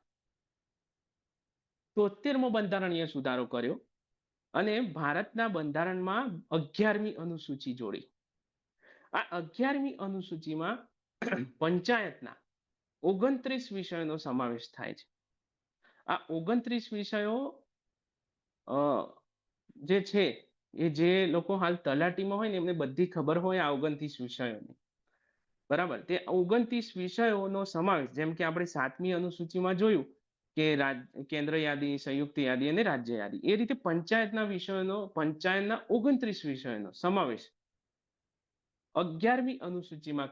73મો બંધારણીય સુધારો કર્યો અને ભારતના બંધારણમાં 11મી અનુસૂચિ જોડી. આ 11મી અનુસૂચિમાં પંચાયતના 29 વિષયોનો સમાવેશ થાય છે. આ 29 વિષયો જે છે એ જે લોકો હાલ તલાટીમાં હોય ને એમને બધી ખબર હોય આ 29 વિષયોની. બરાબર. તે 29 વિષયોનો સમાવેશ, જેમ કે આપણે 7મી અનુસૂચિમાં જોયું કે કેન્દ્ર યાદી, સંયુક્ત યાદી અને રાજ્ય યાદી, એ રીતે પંચાયતના 29 વિષયોનો સમાવેશ 11મી અનુસૂચિમાં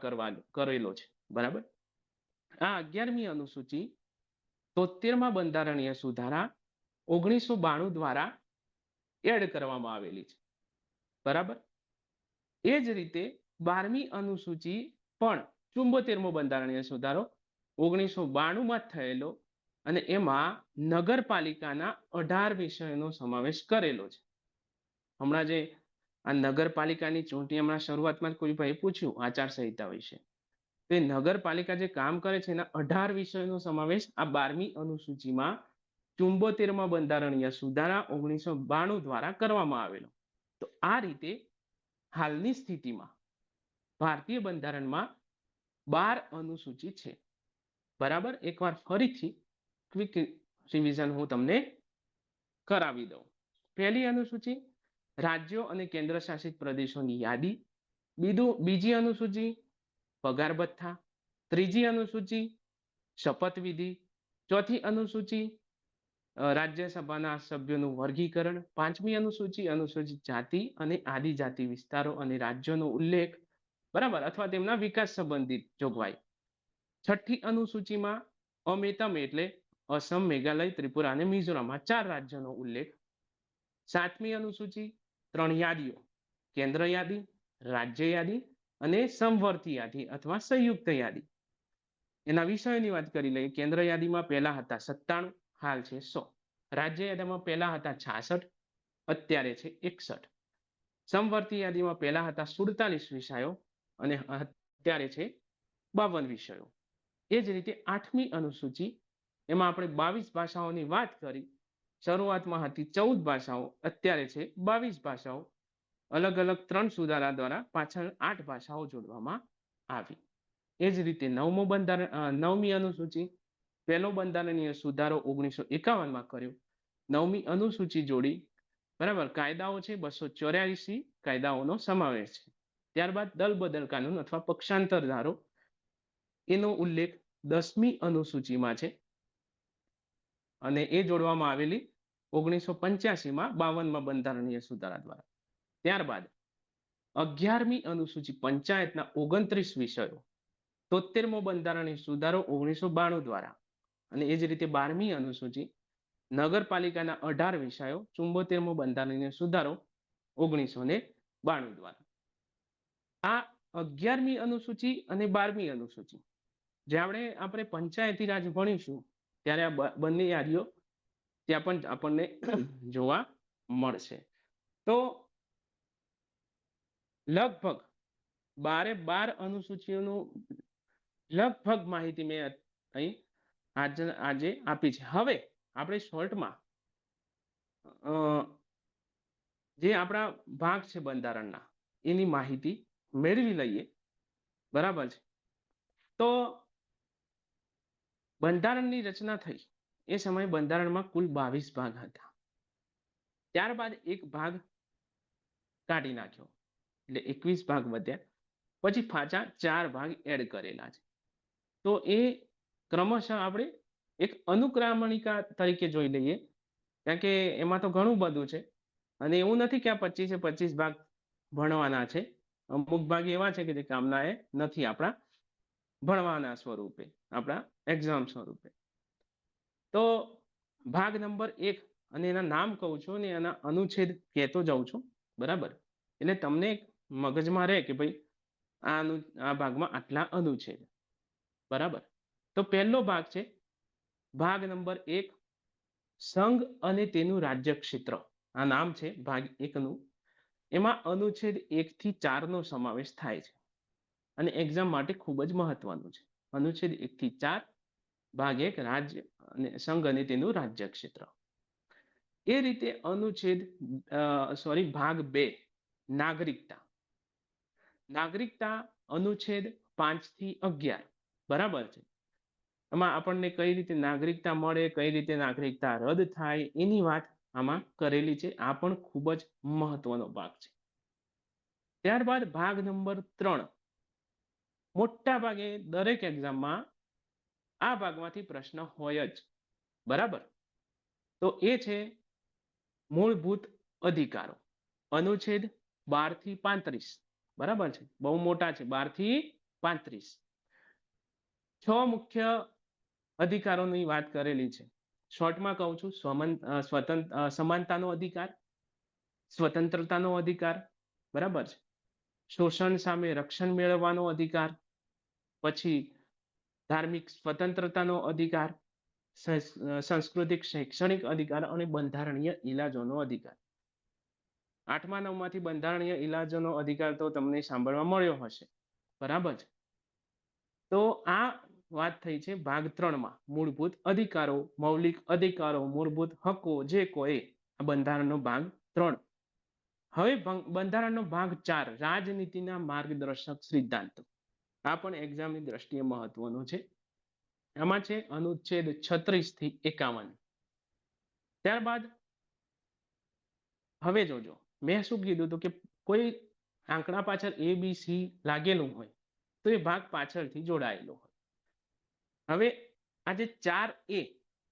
કરેલો છે. બરાબર. આ 11મી અનુસૂચિ 73માં બંધારણીય સુધારા 1992 દ્વારા એડ કરવામાં આવેલી છે, બરાબર. એ જ રીતે 12મી અનુસૂચિ પણ 74મો બંધારણીય સુધારો 1992માં થયેલો અને એમાં નગરપાલિકાના 18 વિષયોનો સમાવેશ કરેલો છે. હમણાં જે આ નગરપાલિકાની ચૂંટણી હમણાં શરૂઆતમાં કોઈ ભાઈ પૂછ્યું આચારસંહિતા વિશે, તો એ નગરપાલિકા જે કામ કરે છે એના 18 વિષયોનો સમાવેશ આ 12મી અનુસૂચિમાં 74માં બંધારણીય સુધારા 1992 દ્વારા કરવામાં આવેલો. તો આ રીતે હાલની સ્થિતિમાં ભારતીય બંધારણમાં 12 અનુસૂચિ છે, બરાબર. એકવાર ફરીથી ક્વિક રિવિઝન હું તમને કરાવી દઉં. પહેલી અનુસૂચિ રાજ્યો અને કેન્દ્ર શાસિત પ્રદેશોની યાદી. બીજી અનુસૂચિ પગાર ભથ્થા. ત્રીજી અનુસૂચિ શપથવિધિ. ચોથી અનુસૂચિ રાજ્યસભાના સભ્યોનું વર્ગીકરણ. પાંચમી અનુસૂચિ અનુસૂચિત જાતિ અને આદિજાતિ વિસ્તારો અને રાજ્યોનો ઉલ્લેખ, બરાબર, અથવા તેમના વિકાસ સંબંધિત જોગવાઈ. છઠ્ઠી અનુસૂચિમાં અમે તમે એટલે અસમ, મેઘાલય, ત્રિપુરા અને મિઝોરમમાં 4 રાજ્યોનો ઉલ્લેખ. સાતમી અનુસૂચિ 3 યાદીઓ, કેન્દ્ર યાદી, રાજ્ય યાદી અને સમવર્તી યાદી અથવા સંયુક્ત યાદી. એના વિષયોની વાત કરી લઈએ. કેન્દ્ર યાદીમાં પહેલા હતા 97, હાલ છે 100. રાજ્ય યાદીમાં પહેલા હતા 66, અત્યારે છે 61. સમવર્તી યાદીમાં પહેલા હતા 47 વિષયો અને અત્યારે છે 52 વિષયો. એ જ રીતે 8મી અનુસૂચિ, એમાં આપણે 22 ભાષાઓની વાત કરી. શરૂઆતમાં હતી 14 ભાષાઓ, અત્યારે છે 22 ભાષાઓ. અલગ અલગ 3 સુધારા દ્વારા પાછળ 8 ભાષાઓ જોડવામાં આવી. એ જ રીતે 9મી અનુસૂચિ, પહેલો બંધારણીય સુધારો 1951માં કર્યો. 9મી અનુસૂચિ જોડી, બરાબર. કાયદાઓ છે 284 કાયદાઓનો સમાવેશ છે. ત્યારબાદ દલ બદલ કાનૂન અથવા પક્ષાંતર ધારો, એનો ઉલ્લેખ 10મી અનુસૂચિમાં છે અને એ જોડવામાં આવેલી 1985માં 52માં બંધારણીય સુધારા દ્વારા. ત્યારબાદ 11મી અનુસૂચિ પંચાયતના 29 વિષયો, 73મો બંધારણીય સુધારો 1992 દ્વારા અને એ જ રીતે 12મી અનુસૂચિ નગરપાલિકાના 18 વિષયો, 74મો બંધારણીય સુધારો 1992 દ્વારા. આ 11મી અનુસૂચિ અને 12મી અનુસૂચિ જે આપણે પંચાયતી રાજ ભણીશું ત્યારે આ બંને યાદીઓ ત્યાં પણ આપણને જોવા મળશે. તો લગભગ 12 અનુસૂચિઓનું લગભગ માહિતી મેં અહીં આજે આપી છે. હવે આપણે શોર્ટમાં જે આપણા ભાગ છે બંધારણના, એની માહિતી મેળવી લઈએ, બરાબર છે. તો બંધારણની રચના થઈ એ સમયે બંધારણમાં કુલ 22 ભાગ હતા. ત્યારબાદ એક ભાગ કાઢી નાખ્યો એટલે 21 ભાગ વધ્યા. પછી પાછા 4 ભાગ એડ કરેલા છે. તો એ ક્રમશઃ આપણે એક અનુક્રમણિકા તરીકે જોઈ લઈએ, કારણ કે એમાં તો ઘણું બધું છે અને એવું નથી કે આ 25 ભાગ ભણવાના છે. અમુક ભાગ એવા છે કે જે કામના એ નથી આપણા ભણવાના સ્વરૂપે, આપણા એક્ઝામ સ્વરૂપે. તો ભાગ નંબર 1 અને એના નામ કહું છું અને એના અનુચ્છેદ કહેતો જાઉં છું, બરાબર. એટલે તમને મગજમાં રહે કે ભાઈ આ ભાગમાં આટલા અનુચ્છેદ, બરાબર. તો પહેલો ભાગ છે ભાગ નંબર 1, સંઘ અને તેનું રાજ્ય ક્ષેત્ર. આ નામ છે ભાગ 1નું. એમાં અનુચ્છેદ 1 થી 4 નો સમાવેશ થાય છે અને એક્ઝામ માટે ખૂબ જ મહત્વનું છે. અનુચ્છેદ 1 થી 4, ભાગ 1 રાજ્ય અને સંઘ અને તેનું રાજ્ય ક્ષેત્ર. એ રીતે ભાગ 2 નાગરિકતા. નાગરિકતા અનુચ્છેદ 5 થી 11, બરાબર છે. એમાં આપણને કઈ રીતે નાગરિકતા મળે, કઈ રીતે નાગરિકતા રદ થાય, એની વાત આમાં કરેલી છે. આ પણ ખૂબ જ મહત્વનો ભાગ છે. ત્યારબાદ ભાગ નંબર 3, મોટા ભાગે દરેક એક્ઝામમાં આ ભાગમાંથી પ્રશ્ન હોય જ, બરાબર. તો એ છે મૂળભૂત અધિકારો. અનુચ્છેદ 12 થી 35, બરાબર છે. બહુ મોટા છે, 12 થી 35. 6 મુખ્ય અધિકારોની વાત કરેલી છે. શોર્ટમાં કહું છું, સમાનતાનો અધિકાર, સ્વતંત્રતાનો અધિકાર, બરાબર છે, શોષણ સામે રક્ષણ મેળવવાનો અધિકાર, પછી ધાર્મિક સ્વતંત્રતાનો અધિકાર, સાંસ્કૃતિક શૈક્ષણિક અધિકાર અને બંધારણીય ઇલાજોનો અધિકાર. 8મા 9માંથી બંધારણીય ઇલાજોનો અધિકાર તો તમને સાંભળવા મળ્યો હશે, બરાબર છે. તો આ વાત થઈ છે ભાગ 3માં, મૂળભૂત અધિકારો, મૌલિક અધિકારો, મૂળભૂત હકો, જે કોઈ આ બંધારણનો ભાગ 3. હવે બંધારણનો ભાગ 4, રાજનીતિના માર્ગદર્શક સિદ્ધાંતો. આ પણ એક્ઝામની દ્રષ્ટિએ મહત્વનું છે. આમાં છે અનુચ્છેદ 36 થી 51. ત્યારબાદ હવે જોજો, મેં શું કીધું હતું કે કોઈ આંકડા પાછળ ABC લાગેલું હોય તો એ ભાગ પાછળથી જોડાયેલો હોય. હવે આજે 4A,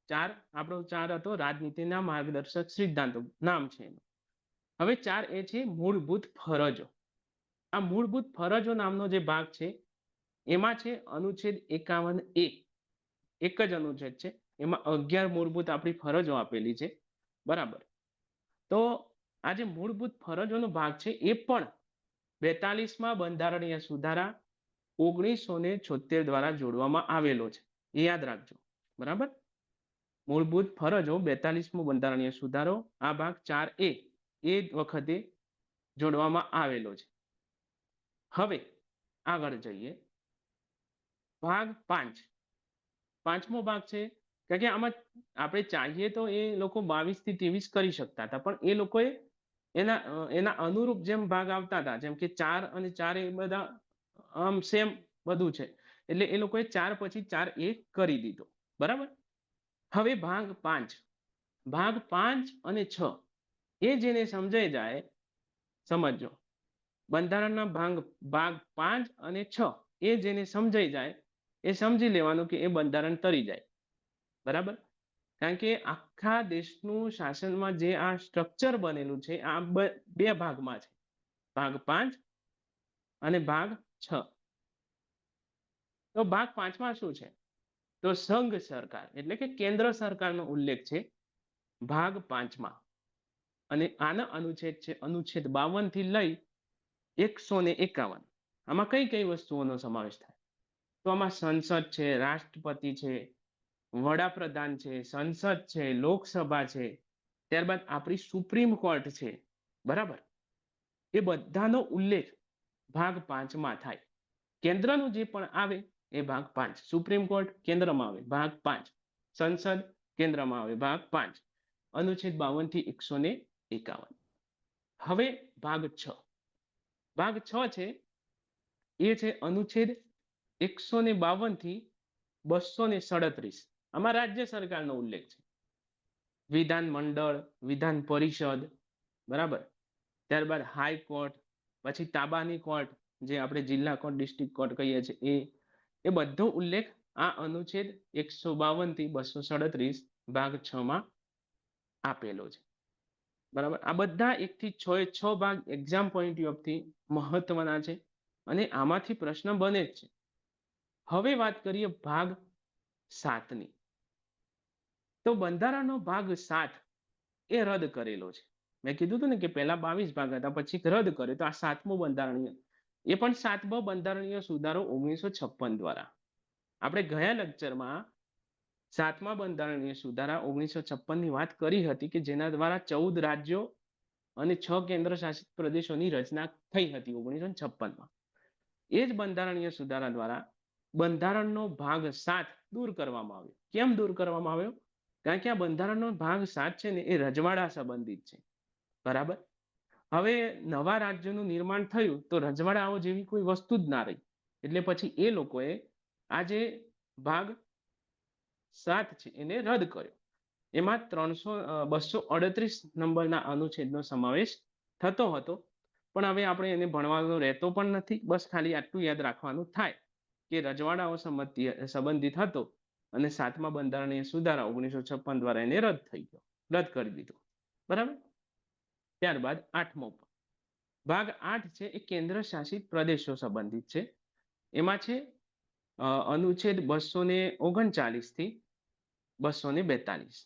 4 આપણો 4 હતો રાજનીતિના માર્ગદર્શક સિદ્ધાંતો નામ છે એનું. હવે 4A છે મૂળભૂત ફરજો. આ મૂળભૂત ફરજો નામનો જે ભાગ છે એમાં છે અનુચ્છેદ 51A, એક જ અનુચ્છેદ છે, એમાં 11 મૂળભૂત આપણી ફરજો આપેલી છે, બરાબર. તો આ જે મૂળભૂત ફરજોનો ભાગ છે એ પણ 42માં બંધારણીય સુધારા 1976 દ્વારા જોડવામાં આવેલો છે, એ યાદ રાખજો, બરાબર. મૂળભૂત ફરજો 42મો બંધારણીય સુધારો, આ ભાગ 4A એ વખતે જોડવામાં આવેલો છે. હવે આગળ જઈએ, ભાગ 5. 5મો ભાગ છે, કારણ કે આમાં આપણે ચાહીએ તો એ લોકો 22 થી 23 કરી શકતા હતા, પણ એ લોકોએ એના અનુરૂપ જેમ ભાગ આવતા હતા, જેમ કે 4 અને 4 એ બધા આમ સેમ બધું છે, એટલે એ લોકોએ 4 પછી 4A કરી દીધો, બરાબર. હવે ભાગ 5, ભાગ 5 અને 6 એ જેને સમજાઈ જાય સમજો. બંધારણના ભાગ 5 અને 6 એ જેને સમજાઈ જાય એ સમજી લેવાનું કે એ બંધારણ તરી જાય, બરાબર. કારણ કે આખા દેશનું શાસનમાં જે આ સ્ટ્રક્ચર બનેલું છે આ બે ભાગમાં છે, ભાગ 5 અને ભાગ 6. તો ભાગ 5માં શું છે, તો સંઘ સરકાર એટલે કે કેન્દ્ર સરકારનો ઉલ્લેખ છે ભાગ 5માં. અને આના અનુચ્છેદ છે અનુચ્છેદ 52 થી લઈ 151. આમાં કઈ કઈ વસ્તુઓનો સમાવેશ થાય, તો આમાં સંસદ છે, રાષ્ટ્રપતિ છે, વડાપ્રધાન છે, સંસદ છે, લોકસભા છે, ત્યારબાદ આપણી સુપ્રીમ કોર્ટ છે, બરાબર. એ બધાનો ઉલ્લેખ ભાગ 5માં થાય. કેન્દ્રનું જે પણ આવે એ ભાગ 5, સુપ્રીમ કોર્ટ કેન્દ્રમાં આવે ભાગ 5, સંસદ કેન્દ્રમાં આવે ભાગ 5, અનુચ્છેદ 52 થી 151. હવે ભાગ 6. ભાગ 6 છે એ છે અનુચ્છેદ 152 થી 237. આમાં રાજ્ય સરકારનો ઉલ્લેખ છે, વિધાન મંડળ, વિધાન પરિષદ, બરાબર. ત્યારબાદ હાઈકોર્ટ, પછી તાબાની કોર્ટ, જે આપણે જિલ્લા કોર્ટ, ડિસ્ટ્રિક્ટ કોર્ટ કહીએ છીએ, એ બધો ઉલ્લેખ આ અનુચ્છેદ 152 થી 237 ભાગ 6માં આપેલો છે, બરાબર. આ બધા 1 થી 6 એ 6 ભાગ એક્ઝામ પોઈન્ટ ઓફ થી મહત્વના છે અને આમાંથી પ્રશ્ન બને જ છે. હવે વાત કરીએ ભાગ 7ની. તો બંધારણનો ભાગ 7 એ રદ કરેલો છે. મેં કીધું હતું ને કે પહેલા 22 ભાગ હતા, પછી રદ કર્યો, તો આ 7મો બંધારણીય, એ પણ 7મો બંધારણીય સુધારો 1956 દ્વારા. આપણે ગયા લેક્ચરમાં 7મા બંધારણીય સુધારા 1956ની વાત કરી હતી કે જેના દ્વારા 14 રાજ્યો અને 6 કેન્દ્ર શાસિત પ્રદેશોની રચના થઈ હતી 1956માં. એ જ બંધારણીય સુધારા દ્વારા બંધારણનો ભાગ 7 દૂર કરવામાં આવ્યો. કેમ દૂર કરવામાં આવ્યો? કારણ કે આ બંધારણનો ભાગ 7 છે ને એ રજવાડા સંબંધિત છે, બરાબર. હવે નવા રાજ્યોનું નિર્માણ થયું તો રજવાડાઓ જેવી કોઈ વસ્તુ જ ના રહી, એટલે પછી એ લોકોએ આ જે ભાગ 7 છે એને રદ કર્યો. એમાં 238 નંબરના અનુચ્છેદનો સમાવેશ થતો હતો, પણ હવે આપણે એને ભણવાનો રહેતો પણ નથી. બસ ખાલી આટલું યાદ રાખવાનું થાય કે રજવાડાઓ સંબંધિત હતો અને 7મા બંધારણીય સુધારા 1956 દ્વારા એને રદ કરી દીધો, બરાબર. ત્યારબાદ 8મો ભાગ 8 છે એ કેન્દ્ર શાસિત પ્રદેશો સંબંધિત છે. એમાં છે અનુચ્છેદ 239 થી 242,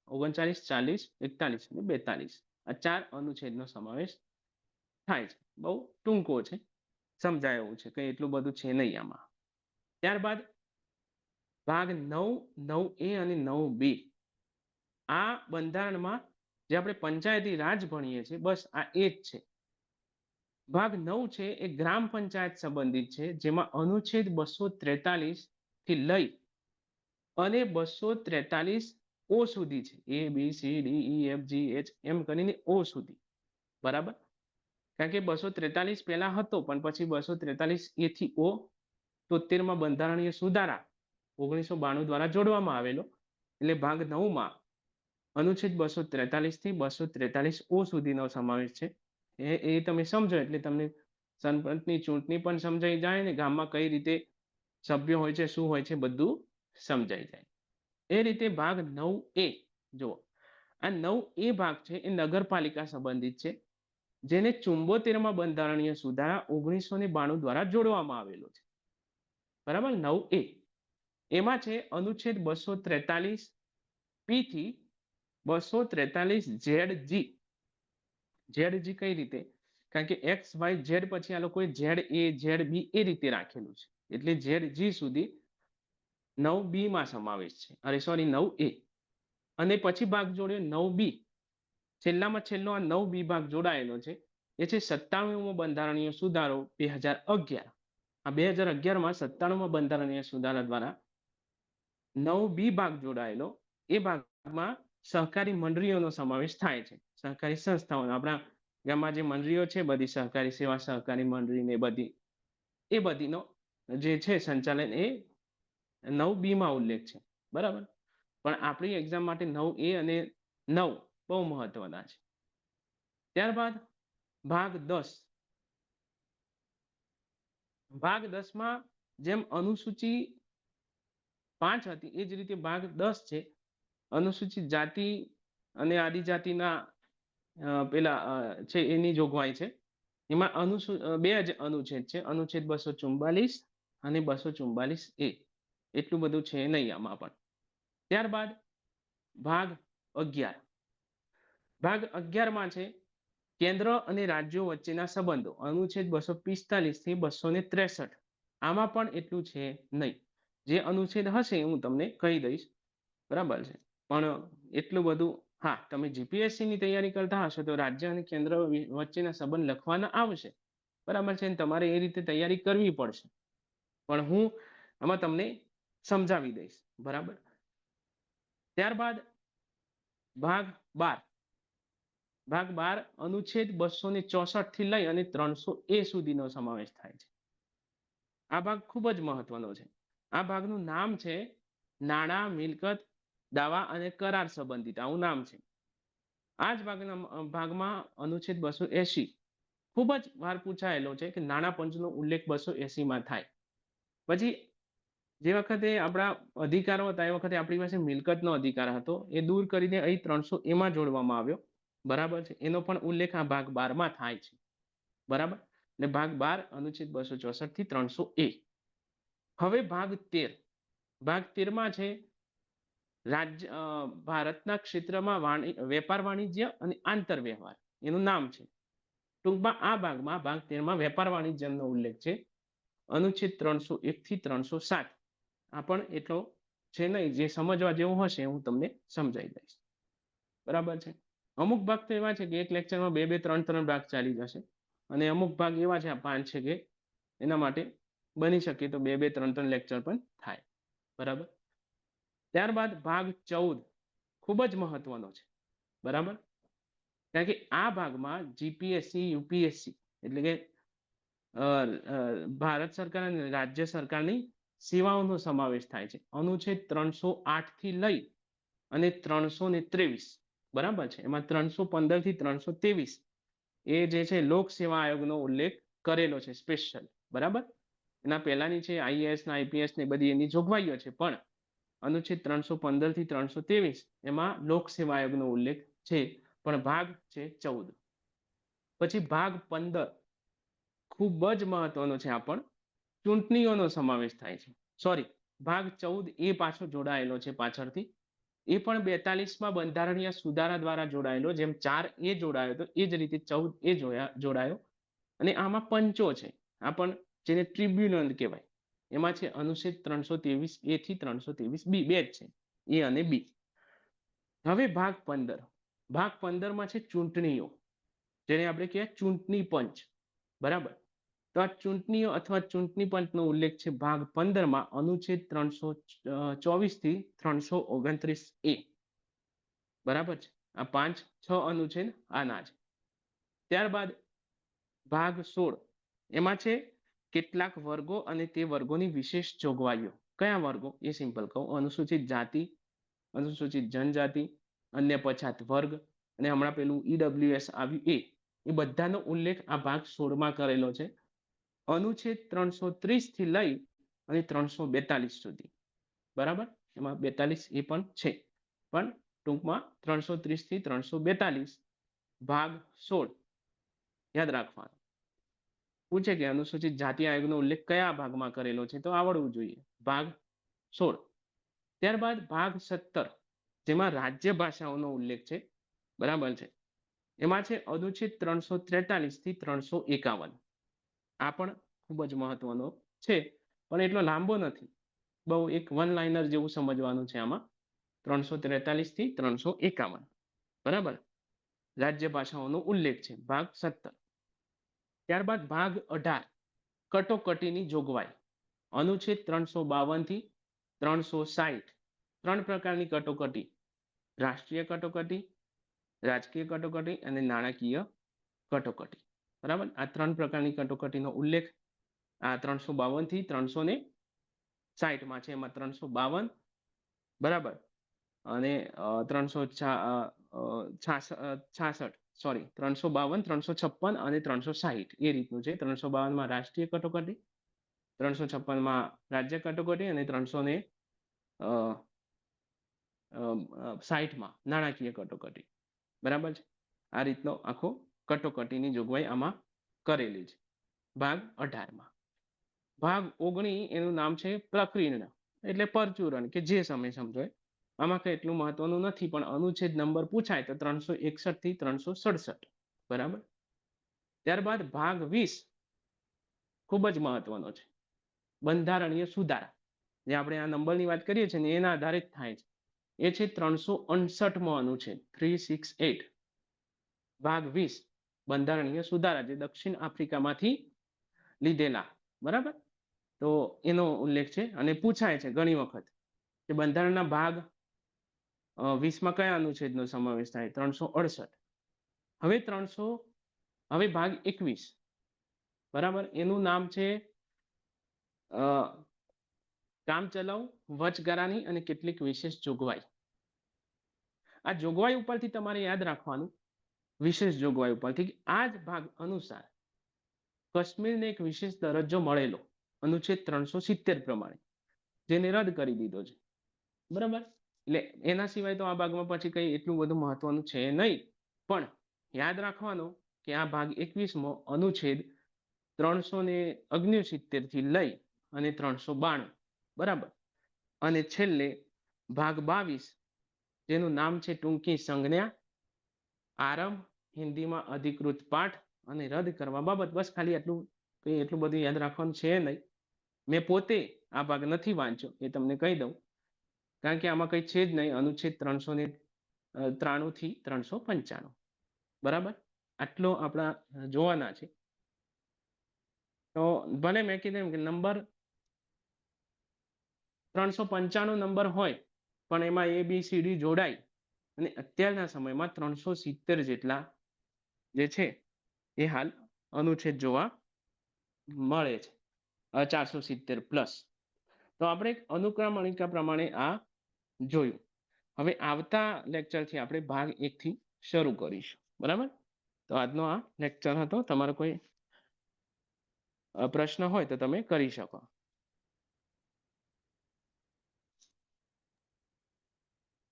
39, 40, 41 અને 42 આ 4 અનુચ્છેદનો સમાવેશ થાય છે. બહુ ટૂંકો છે, સમજાય એવું છે, કંઈ એટલું બધું છે નહીં આમાં. ત્યારબાદ ભાગ 9, 9A અને 9B આ બંધારણમાં જે આપણે પંચાયતી રાજ ભણીએ છીએ બસ આ એ જ છે. ભાગ 9 છે એ ગ્રામ પંચાયત સંબંધિત છે, જેમાં અનુચ્છેદ 243 થી લઈ અને 243 ઓ સુધી છે. ABCDEFGH એમ કરીને ઓ સુધી, બરાબર. કારણ કે 243 પહેલા હતો પણ પછી 243 A થી O 73માં બંધારણીય સુધારા 1992 દ્વારા જોડવામાં આવેલો. એટલે ભાગ 9માં અનુચ્છેદ 243 થી 243 ઓ સુધીનો સમાવેશ છે. એ તમે સમજો એટલે તમને સરપંચની ચૂંટણી પણ સમજાઈ જાય ને ગામમાં કઈ રીતે સભ્ય હોય છે, શું હોય છે, બધું સમજાઈ જાય. એ રીતે ભાગ 9A જુઓ, આ 9A ભાગ છે એ નગરપાલિકા સંબંધિત છે, જેને 74માં બંધારણીય સુધારા 1992 દ્વારા જોડવામાં આવેલો છે, બરાબર. 9A એમાં છે અનુચ્છેદ 243 P થી 243 ZG. ZG કઈ રીતે? કારણ કે XYZ પછી આ લોકોએ ZA ZB એ રીતે રાખેલું છે, એટલે ZG સુધી 9B માં સમાવેશ છે, અરે સોરી 9A. અને પછી ભાગ જોડ્યો 9B, છેલ્લામાં છેલ્લો આ 9B ભાગ જોડાયેલો છે, એ છે 97મો બંધારણીય સુધારો 2011. આ 2011માં 97મા બંધારણીય સુધારા દ્વારા 9B ભાગ જોડાયેલો. એ ભાગમાં સહકારી મંડળીઓનો સમાવેશ થાય છે, સહકારી સંસ્થાઓનો. આપણા ગામમાં જે મંડળીઓ છે બધી સહકારી સેવા સહકારી મંડળી ને એ બધીનો જે છે સંચાલન એ 9B માં ઉલ્લેખ છે, બરાબર. પણ આપણી એક્ઝામ માટે 9A અને 9 બહુ મહત્વના છે. ત્યારબાદ ભાગ 10. ભાગ 10માં જેમ અનુસૂચિ 5 હતી એ જ રીતે ભાગ 10 છે, અનુસૂચિત જાતિ અને આદિજાતિના પેલા છે એની જોગવાઈ છે. એમાં બે જ અનુચ્છેદ છે, અનુચ્છેદ 244 અને 244A. એટલું બધું છે નહીં આમાં પણ. ત્યારબાદ ભાગ 11. ભાગ 11માં છે કેન્દ્ર અને રાજ્યો વચ્ચેના સંબંધો, અનુચ્છેદ 245 થી 263. આમાં પણ એટલું છે નહીં. જે અનુચ્છેદ હશે હું તમને કહી દઈશ, બરાબર છે. પણ એટલું બધું, હા, તમે જીપીએસસી ની તૈયારી કરતા હશો તો રાજ્ય અને કેન્દ્ર વચ્ચેના સંબંધ લખવાના આવશે, બરાબર છે. તમારે એ રીતે તૈયારી કરવી પડશે, પણ હું આમાં તમને સમજાવી દઈશ, બરાબર. ત્યારબાદ ભાગ 12. ભાગ 12 અનુચ્છેદ 264 થી લઈ અને 300A સુધીનો સમાવેશ થાય છે. આ ભાગ ખૂબ જ મહત્વનો છે. આ ભાગનું નામ છે નાણાં, મિલકત, દાવા અને કરાર સંબંધિત, આવું નામ છે. આ જ ભાગમાં અનુચ્છેદ 280 ખૂબ જ વાર પૂછાયેલો છે કે નાણાં પંચનો ઉલ્લેખ 280માં થાય. પછી જે વખતે આપણા અધિકારો હતા એ વખતે આપણી પાસે મિલકતનો અધિકાર હતો, એ દૂર કરીને અહીં 300A માં જોડવામાં આવ્યો, બરાબર છે. એનો પણ ઉલ્લેખ આ ભાગ 12માં થાય છે, બરાબર. એટલે ભાગ 12 અનુચ્છેદ 264 થી 300A. હવે ભાગ 13. ભાગ 13માં છે ભારતના ક્ષેત્રમાં વેપાર વાણિજ્ય અને આંતર વ્યવહાર, એનું નામ છે. ટૂંકમાં આ ભાગમાં ભાગ 13માં વેપાર વાણિજ્યનો ઉલ્લેખ છે, અનુચ્છેદ 301 થી 307. આ પણ એટલો છે નહીં, જે સમજવા જેવું હશે હું તમને સમજાવી દઈશ, બરાબર છે. અમુક ભાગ તો એવા છે કે એક લેક્ચરમાં 2 2 3 3 ભાગ ચાલી જશે, અને અમુક ભાગ એવા છે આ 5 છે કે એના માટે બની શકે તો 2 2 3 3 લેક્ચર પણ થાય, બરાબર. ત્યારબાદ ભાગ 14 ખૂબ જ મહત્વનો છે, બરાબર. કારણ કે આ ભાગમાં જીપીએસસી યુપીએસસી એટલે કે ભારત સરકાર અને રાજ્ય સરકારની સેવાઓનો સમાવેશ થાય છે. અનુચ્છેદ 308 થી લઈ અને 323, બરાબર છે. એમાં 315 થી 323 એ જે છે લોક સેવા આયોગનો ઉલ્લેખ કરેલો છે સ્પેશિયલ, બરાબર. એના પહેલાની છે આઈએએસ ના આઈપીએસ ને બધી એની જોગવાઈઓ છે, પણ અનુચ્છેદ 315 થી 323 એમાં લોક સેવા આયોગનો ઉલ્લેખ છે, પણ ભાગ છે 14. પછી ભાગ 15 ખૂબ જ મહત્વનો છે આ પણ, ચૂંટણીઓનો સમાવેશ થાય છે. સોરી, ભાગ 14 એ પાછો જોડાયેલો છે પાછળથી. એ પણ 42માં બંધારણીય સુધારા દ્વારા જોડાયેલો, જેમ 4A જોડાયો હતો એ જ રીતે 14A જોડાયો. અને આમાં પંચો છે. આ પણ જેને ટ્રિબ્યુનલ કહેવાય, એમાં છે અનુચ્છેદ 323A થી 323B, બે જ છે, એ અને બી. હવે ભાગ 15. ભાગ 15માં છે ચૂંટણીઓ, જેને આપણે કહેવાય ચૂંટણી પંચ. બરાબર. તો આ ચૂંટણીઓ અથવા ચૂંટણી પંચનો ઉલ્લેખ છે ભાગ 15માં અનુચ્છેદ 324 થી 329A. બરાબર છે. આ 5-6 અનુચ્છેદ આના છે. ત્યારબાદ ભાગ 16, એમાં છે કેટલાક વર્ગો અને તે વર્ગોની વિશેષ જોગવાઈઓ. કયા વર્ગો એ સિમ્પલ કહું: અનુસૂચિત જાતિ, અનુસૂચિત જનજાતિ, અન્ય પછાત વર્ગ, અને હમણાં પેલું ઈડબ્લ્યુએસ આવ્યું એ બધાનો ઉલ્લેખ આ ભાગ 16માં કરેલો છે. અનુચ્છેદ 330 થી લઈ અને 342 સુધી. બરાબર. એમાં 42 એ પણ છે, પણ ટૂંકમાં 330 થી 342 ભાગ 16 યાદ રાખવાનું. પૂછે કે અનુસૂચિત જાતિ આયોગનો ઉલ્લેખ કયા ભાગમાં કરેલો છે, તો આવડવું જોઈએ. ભાગ 16. ત્યારબાદ ભાગ 17, જેમાં રાજ્ય ભાષાઓનો ઉલ્લેખ છે. બરાબર છે. એમાં છે અનુચ્છેદ 343 થી 351. આ પણ ખૂબ જ મહત્વનો છે, પણ એટલો લાંબો નથી. બહુ એક વન લાઇનર જેવું સમજવાનું છે આમાં. 343 થી 351. બરાબર. રાજ્ય ભાષાઓનો ઉલ્લેખ છે, ભાગ 17. ત્યારબાદ ભાગ 18, કટોકટીની જોગવાઈ. અનુચ્છેદ 352 થી 360. 3 પ્રકારની કટોકટી: રાષ્ટ્રીય કટોકટી, રાજકીય કટોકટી અને નાણાકીય કટોકટી. બરાબર. આ 3 પ્રકારની કટોકટીનો ઉલ્લેખ આ 352 થી 360માં છે. એમાં 352, બરાબર, અને 366, સોરી, 352, 356 અને 360 એ રીતનું છે. 352માં રાષ્ટ્રીય કટોકટી, 356માં રાજ્ય કટોકટી અને 360માં નાણાકીય કટોકટી. બરાબર છે. આ રીતનો આખો કટોકટીની જોગવાઈ આમાં કરેલી છે ભાગ 18માં. ભાગ 19, એનું નામ છે પ્રકીર્ણ, એટલે પરચુરણ કે જે સમય સમજાય. આમાં કઈ એટલું મહત્વનું નથી, પણ અનુચ્છેદ નંબર પૂછાય તો 361 થી 367. બરાબર. ત્યારબાદ ભાગ 20 ખૂબ જ મહત્વનો છે, બંધારણીય સુધારા. જે આપણે આ નંબરની વાત કરીએ છીએ ને એના આધારે જ થાય છે. એ છે 359મો અનુચ્છેદ, 368. ભાગ 20, બંધારણીય સુધારા, જે દક્ષિણ આફ્રિકામાંથી લીધેલા. બરાબર. તો એનો ઉલ્લેખ છે અને પૂછાય છે ઘણી વખત કે બંધારણના ભાગ 20માં કયા અનુચ્છેદનો સમાવેશ થાય? 368. હવે ભાગ 21, બરાબર, એનું નામ છે કામચલાઉ વચગાળાની અને કેટલીક વિશેષ જોગવાઈ. આ જોગવાઈ ઉપરથી તમારે યાદ રાખવાનું, વિશેષ જોગવાઈ ઉપરથી, આ જ ભાગ અનુસાર કાશ્મીરને એક વિશેષ દરજ્જો મળેલો અનુચ્છેદ 370 પ્રમાણે, જેને રદ કરી દીધો છે. બરાબર. એટલે એના સિવાય તો આ ભાગમાં પછી કઈ એટલું બધું મહત્વનું છે નહીં, પણ યાદ રાખવાનું કે આ ભાગ 21મો અનુચ્છેદ 369 થી લઈ અને 392. બરાબર. અને છેલ્લે ભાગ 22, જેનું નામ છે ટૂંકી સંજ્ઞા, આરંભ, હિન્દીમાં અધિકૃત પાઠ અને રદ કરવા બાબત. બસ ખાલી એટલું બધું યાદ રાખવાનું છે નહીં. મેં પોતે આ ભાગ નથી વાંચ્યો, એ તમને કહી દઉં, કારણ કે આમાં કઈ છે જ નહીં. અનુચ્છેદ 393 થી 395. બરાબર. આટલો આપણા જોવાના છે. તો ભલે મેં કીધું એમ કે નંબર 395 નંબર હોય, પણ એમાં ABCD જોડાય, અને અત્યારના સમયમાં 370 જેટલા જે છે એ હાલ અનુચ્છેદ જોવા મળે છે, 470+. તો આપણે અનુક્રમણિકા પ્રમાણે આ જોયું. હવે આવતા લેક્ચરથી આપણે ભાગ 1 થી શરૂ કરીશું. બરાબર. તો આજનો આ લેક્ચર હતો. તમારો કોઈ પ્રશ્ન હોય તો તમે કરી શકો.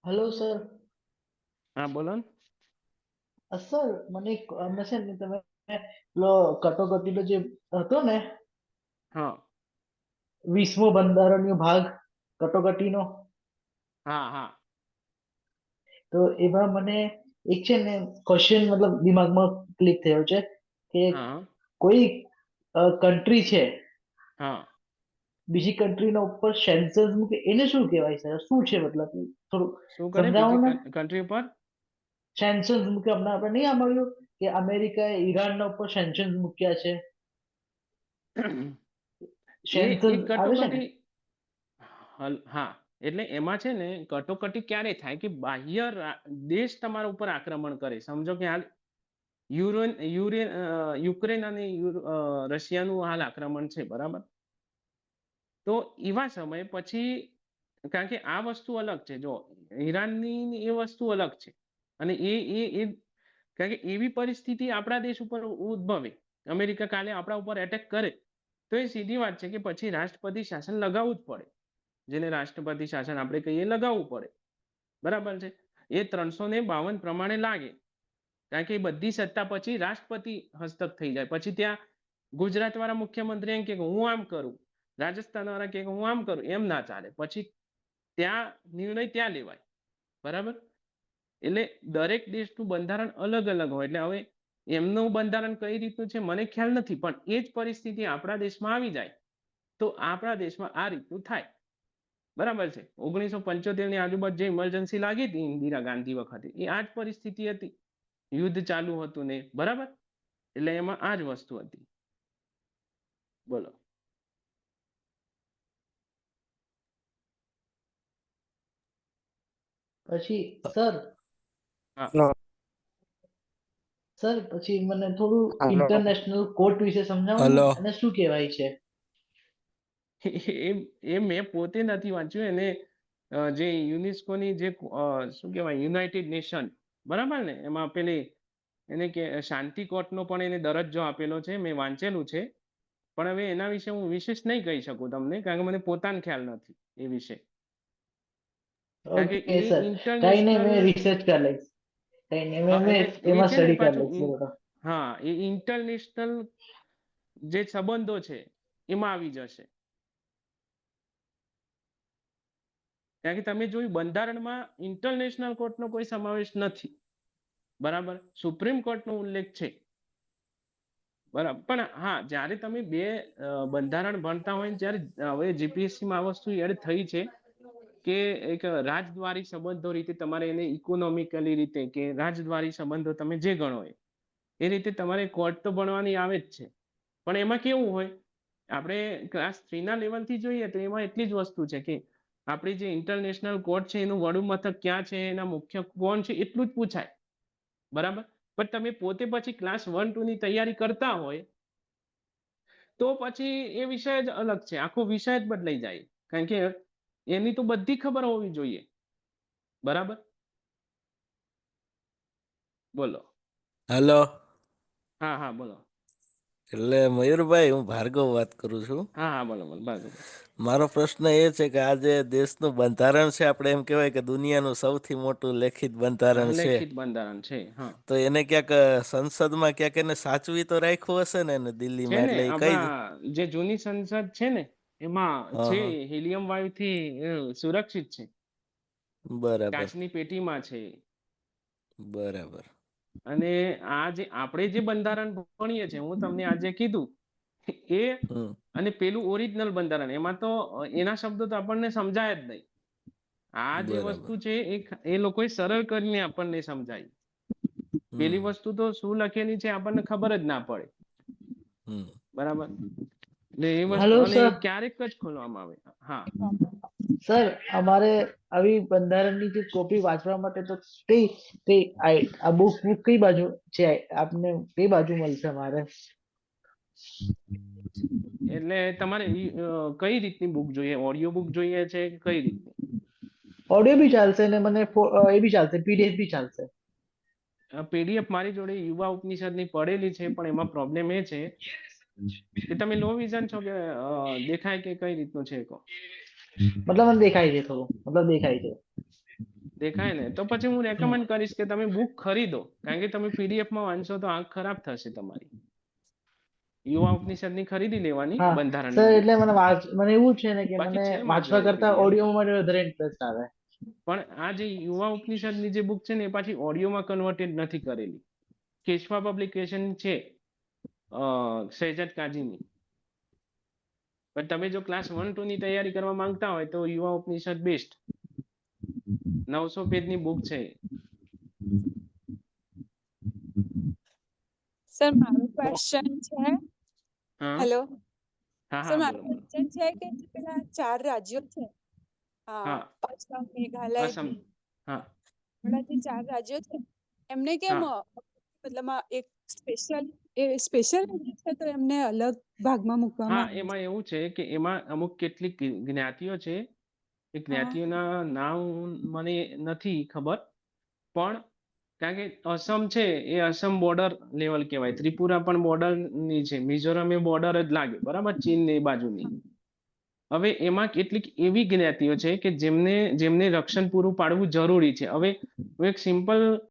Hello sir. હા, બોલો ને. સર, મને અમે છે ને તમે પેલો કટોકટીનો જે હતો ને, હા. 20મો બંધારણીય ભાગ કટોકટીનો. હા હા તો એમાં મને એક છે ને ક્વેશ્ચન મતલબ દિમાગમાં ક્લિક થયો છે કે હા કોઈ કન્ટ્રી છે હા બીજી કન્ટ્રીના ઉપર સેન્સર્સ મૂકે એને શું કહેવાય છે, શું છે મતલબ થોડું શું કરે સમજાવો બીજી ને. કન્ટ્રી ઉપર? સેન્સર્સ મૂકે હમણાં આપણે નહીં સાંભળ્યું કે અમેરિકાએ ઈરાનના ઉપર સેન્સર્સ મૂક્યા છે. એ સેન્સર્સ આવે છે ને. કટોકટી હા, એટલે એમાં છે ને કટોકટી ક્યારે થાય કે બાહ્ય દેશ તમારા ઉપર આક્રમણ કરે. સમજો કે હાલ યુક્રેન અને રશિયાનું હાલ આક્રમણ છે, બરાબર? તો એવા સમય પછી, કારણ કે આ વસ્તુ અલગ છે, જો ઈરાનની એ વસ્તુ અલગ છે અને એ કારણ કે એવી પરિસ્થિતિ આપણા દેશ ઉપર ઉદ્ભવે, અમેરિકા કાલે આપણા ઉપર એટેક કરે તો એ સીધી વાત છે કે પછી રાષ્ટ્રપતિ શાસન લગાવવું જ પડે, જેને રાષ્ટ્રપતિ શાસન આપણે કહીએ લગાવવું પડે, બરાબર છે? એ 352 પ્રમાણે લાગે, કારણ કે એ બધી સત્તા પછી રાષ્ટ્રપતિ હસ્તક થઈ જાય. પછી ત્યાં ગુજરાત વાળા મુખ્યમંત્રી એમ કે હું આમ કરું, રાજસ્થાન વાળા કે હું આમ કરું, એમ ના ચાલે. પછી ત્યાં નિર્ણય ત્યાં લેવાય, બરાબર? એટલે દરેક દેશનું બંધારણ અલગ અલગ હોય. એટલે હવે એમનું બંધારણ કઈ રીતનું છે મને ખ્યાલ નથી, પણ એ જ પરિસ્થિતિ આપણા દેશમાં આવી જાય તો આપણા દેશમાં આ રીતનું થાય, બરાબર છે? 1975 ની આજુબાજુ જે ઇમરજન્સી લાગી હતી ઇન્દિરા ગાંધી વખતે, એ આ જ પરિસ્થિતિ હતી, યુદ્ધ ચાલુ હતું ને, બરાબર? એટલે એમાં આ જ વસ્તુ હતી. બોલો. પછી સર હા સર પછી મને થોડું હલો ઇન્ટરનેશનલ કોર્ટ વિશે સમજાવો ને, હલો અને શું કહેવાય છે. એ મેં પોતે નથી વાંચ્યું. એને જે યુનેસ્કોની જે શું કહેવાય, યુનાઇટેડ નેશન, બરાબર ને, એમાં પેલી એને કે શાંતિ કોર્ટનો પણ એને દરજ્જો આપેલો છે, મેં વાંચેલું છે. પણ હવે એના વિશે હું વિશેષ નહીં કહી શકું તમને, કારણ કે મને પોતાનો ખ્યાલ નથી એ વિશે. કારણ કે ઓકે એ સર, કઈ નહીં, ઇન્ટરનેશનલ, મેં રિસર્ચ કરી લઈશ. કઈ નહીં, મેં એટલે એ એમાં છે ને સ્ટડી કરી પાછું લઈશ બરોબર. હા, એ ઇન્ટરનેશનલ જે સંબંધો છે એમાં આવી જશે. કારણ કે તમે જોયું બંધારણમાં ઇન્ટરનેશનલ કોર્ટનો કોઈ સમાવેશ નથી, બરાબર? સુપ્રીમ કોર્ટનો ઉલ્લેખ છે, બરાબર? પણ હા, જ્યારે તમે બે બંધારણ ભણતા હોય ને, ત્યારે હવે જીપીએસસીમાં આ વસ્તુ એડ થઈ છે કે એક રાજદ્વારી સંબંધો રીતે તમારે એને ઇકોનોમિકલી રીતે કે રાજદ્વારી સંબંધો તમે જે ગણો એ રીતે તમારે કોર્ટ તો ભણવાની આવે જ છે. પણ એમાં કેવું હોય, આપણે ક્લાસ 3 ના લેવલથી જોઈએ તો એમાં એટલી જ વસ્તુ છે કે આપણી જે ઇન્ટરનેશનલ કોર્ટ છે એનું વડું મથક ક્યાં છે, એના મુખ્ય કોણ છે, એટલું જ પૂછાય, બરાબર? પણ તમે પોતે પછી ક્લાસ 1-2 ની તૈયારી કરતા હોય તો પછી એ વિષય જ અલગ છે, આખો વિષય જ બદલાઈ જાય. કારણ કે એની તો બધી ખબર હોવી જોઈએ, બરાબર? બોલો. હલો. હા હા બોલો. એટલે મયુરભાઈ, હું ભાર્ગવ વાત કરું છું. હા હા બોલો બોલો ભાર્ગવ. મારો પ્રશ્ન એ છે કે આ જે દેશનું બંધારણ છે, આપણે એમ કહેવાય કે દુનિયાનું સૌથી મોટું લેખિત બંધારણ છે, લેખિત બંધારણ છે, હા. તો એને ક્યાંક સંસદમાં ક્યાંક એને સાચવી તો રાખ્યું હશે ને એને છે દિલ્હીમાં, ને, એટલે એ કઈ આપણા જે જૂની સંસદ છે ને એમાં હા છે, હા હિલિયમ વાયુથી સુરક્ષિત છે, બરાબર કાચની પેટીમાં છે. બરાબર. અને આ જે આપણે જે બંધારણ ભણીએ છીએ, હું તમને આજે કીધું એ હમ અને પેલું ઓરિજિનલ બંધારણ, એમાં તો એના શબ્દો તો આપણને સમજાય જ નહીં. આ જે બરાબર. વસ્તુ છે એ લોકોએ સરળ કરીને આપણને સમજાય. પેલી હમ વસ્તુ તો શું લખેલી છે આપણને ખબર જ ના પડે, હમ બરાબર? એટલે એ વસ્તુ, હેલો અને સર. ક્યારેક જ ખોલવામાં આવે. હા સર, અમારે આવી બંધારણની જે કોપી વાંચવા માટે તો કઈ કઈ આ બુક કઈ બાજુ છે, આપને કઈ બાજુ મળશે અમારે? એટલે તમારે કઈ રીતની બુક જોઈએ? ઓડિયો બુક જોઈએ છે કે કઈ રીતની? ઓડિયો બી ચાલશે ને મને એ બી ચાલશે, પીડીએફ બી ચાલશે. પીડીએફ મારી જોડે યુવા ઉપનિષદની પડેલી છે, પણ એમાં પ્રોબ્લેમ એ છે કે તમે લો વિઝન છો કે દેખાય કે કઈ રીતનું છે કહો? મતલબ મને દેખાય છે થોડું, મતલબ દેખાય છે. દેખાય ને, તો પછી હું રેકમેન્ડ કરીશ કે તમે બુક ખરીદો, કારણ કે તમે પીડીએફ માં વાંચશો તો આંખ ખરાબ થશે તમારી. યુવા ઉપનિષદની ખરીદી લેવાની હા બંધારણની સર book. એટલે મને એવું છે ને કે બાકી મને છે મારી વાંચવા જોડે કરતા PDF. ઓડિયોમાં વધારે ઇન્ટરેસ્ટ આવે. પણ આ જે યુવા ઉપનિષદની જે બુક છે ને એ પાછી ઓડિયોમાં કન્વર્ટેડ નથી કરેલી. કેશવા પબ્લિકેશન છે શહેજાદ કાજીની. પણ તમે જો ક્લાસ 1-2 ની તૈયારી કરવા માંગતા હોય તો યુવા ઉપનિષદ બેસ્ટ. 900 પેજની બુક છે. સર મારો ક્વેશ્ચન છે. હા હેલો હા સર હા મારો બોલો બોલો. ક્વેશ્ચન છે કે જે પેલા 4 રાજ્યો છે હા અસમ, મેઘાલય, અસમ. હા બિહાર, જે 4 રાજ્યો છે એમને કેમ હા મતલબ એક સ્પેશિયલ છે તો એમને અલગ ભાગમાં મૂકવામાં હા આવે એમાં એવું છે કે એમાં અમુક કેટલીક જ્ઞાતિઓ છે. એ છે. જ્ઞાતિઓના નામ મને નથી ખબર, પણ કારણ કે અસમ છે એ અસમ બોર્ડર લેવલ કહેવાય. ત્રિપુરા પણ બોર્ડર ની છે. મિઝોરમ એ બોર્ડર જ લાગે બરાબર, ચીન ની બાજુની. હવે એમાં કેટલીક એવી જ્ઞાતિઓ છે કે જેમને રક્ષણ પૂરું પાડવું જરૂરી છે. હવે હું એક સિમ્પલ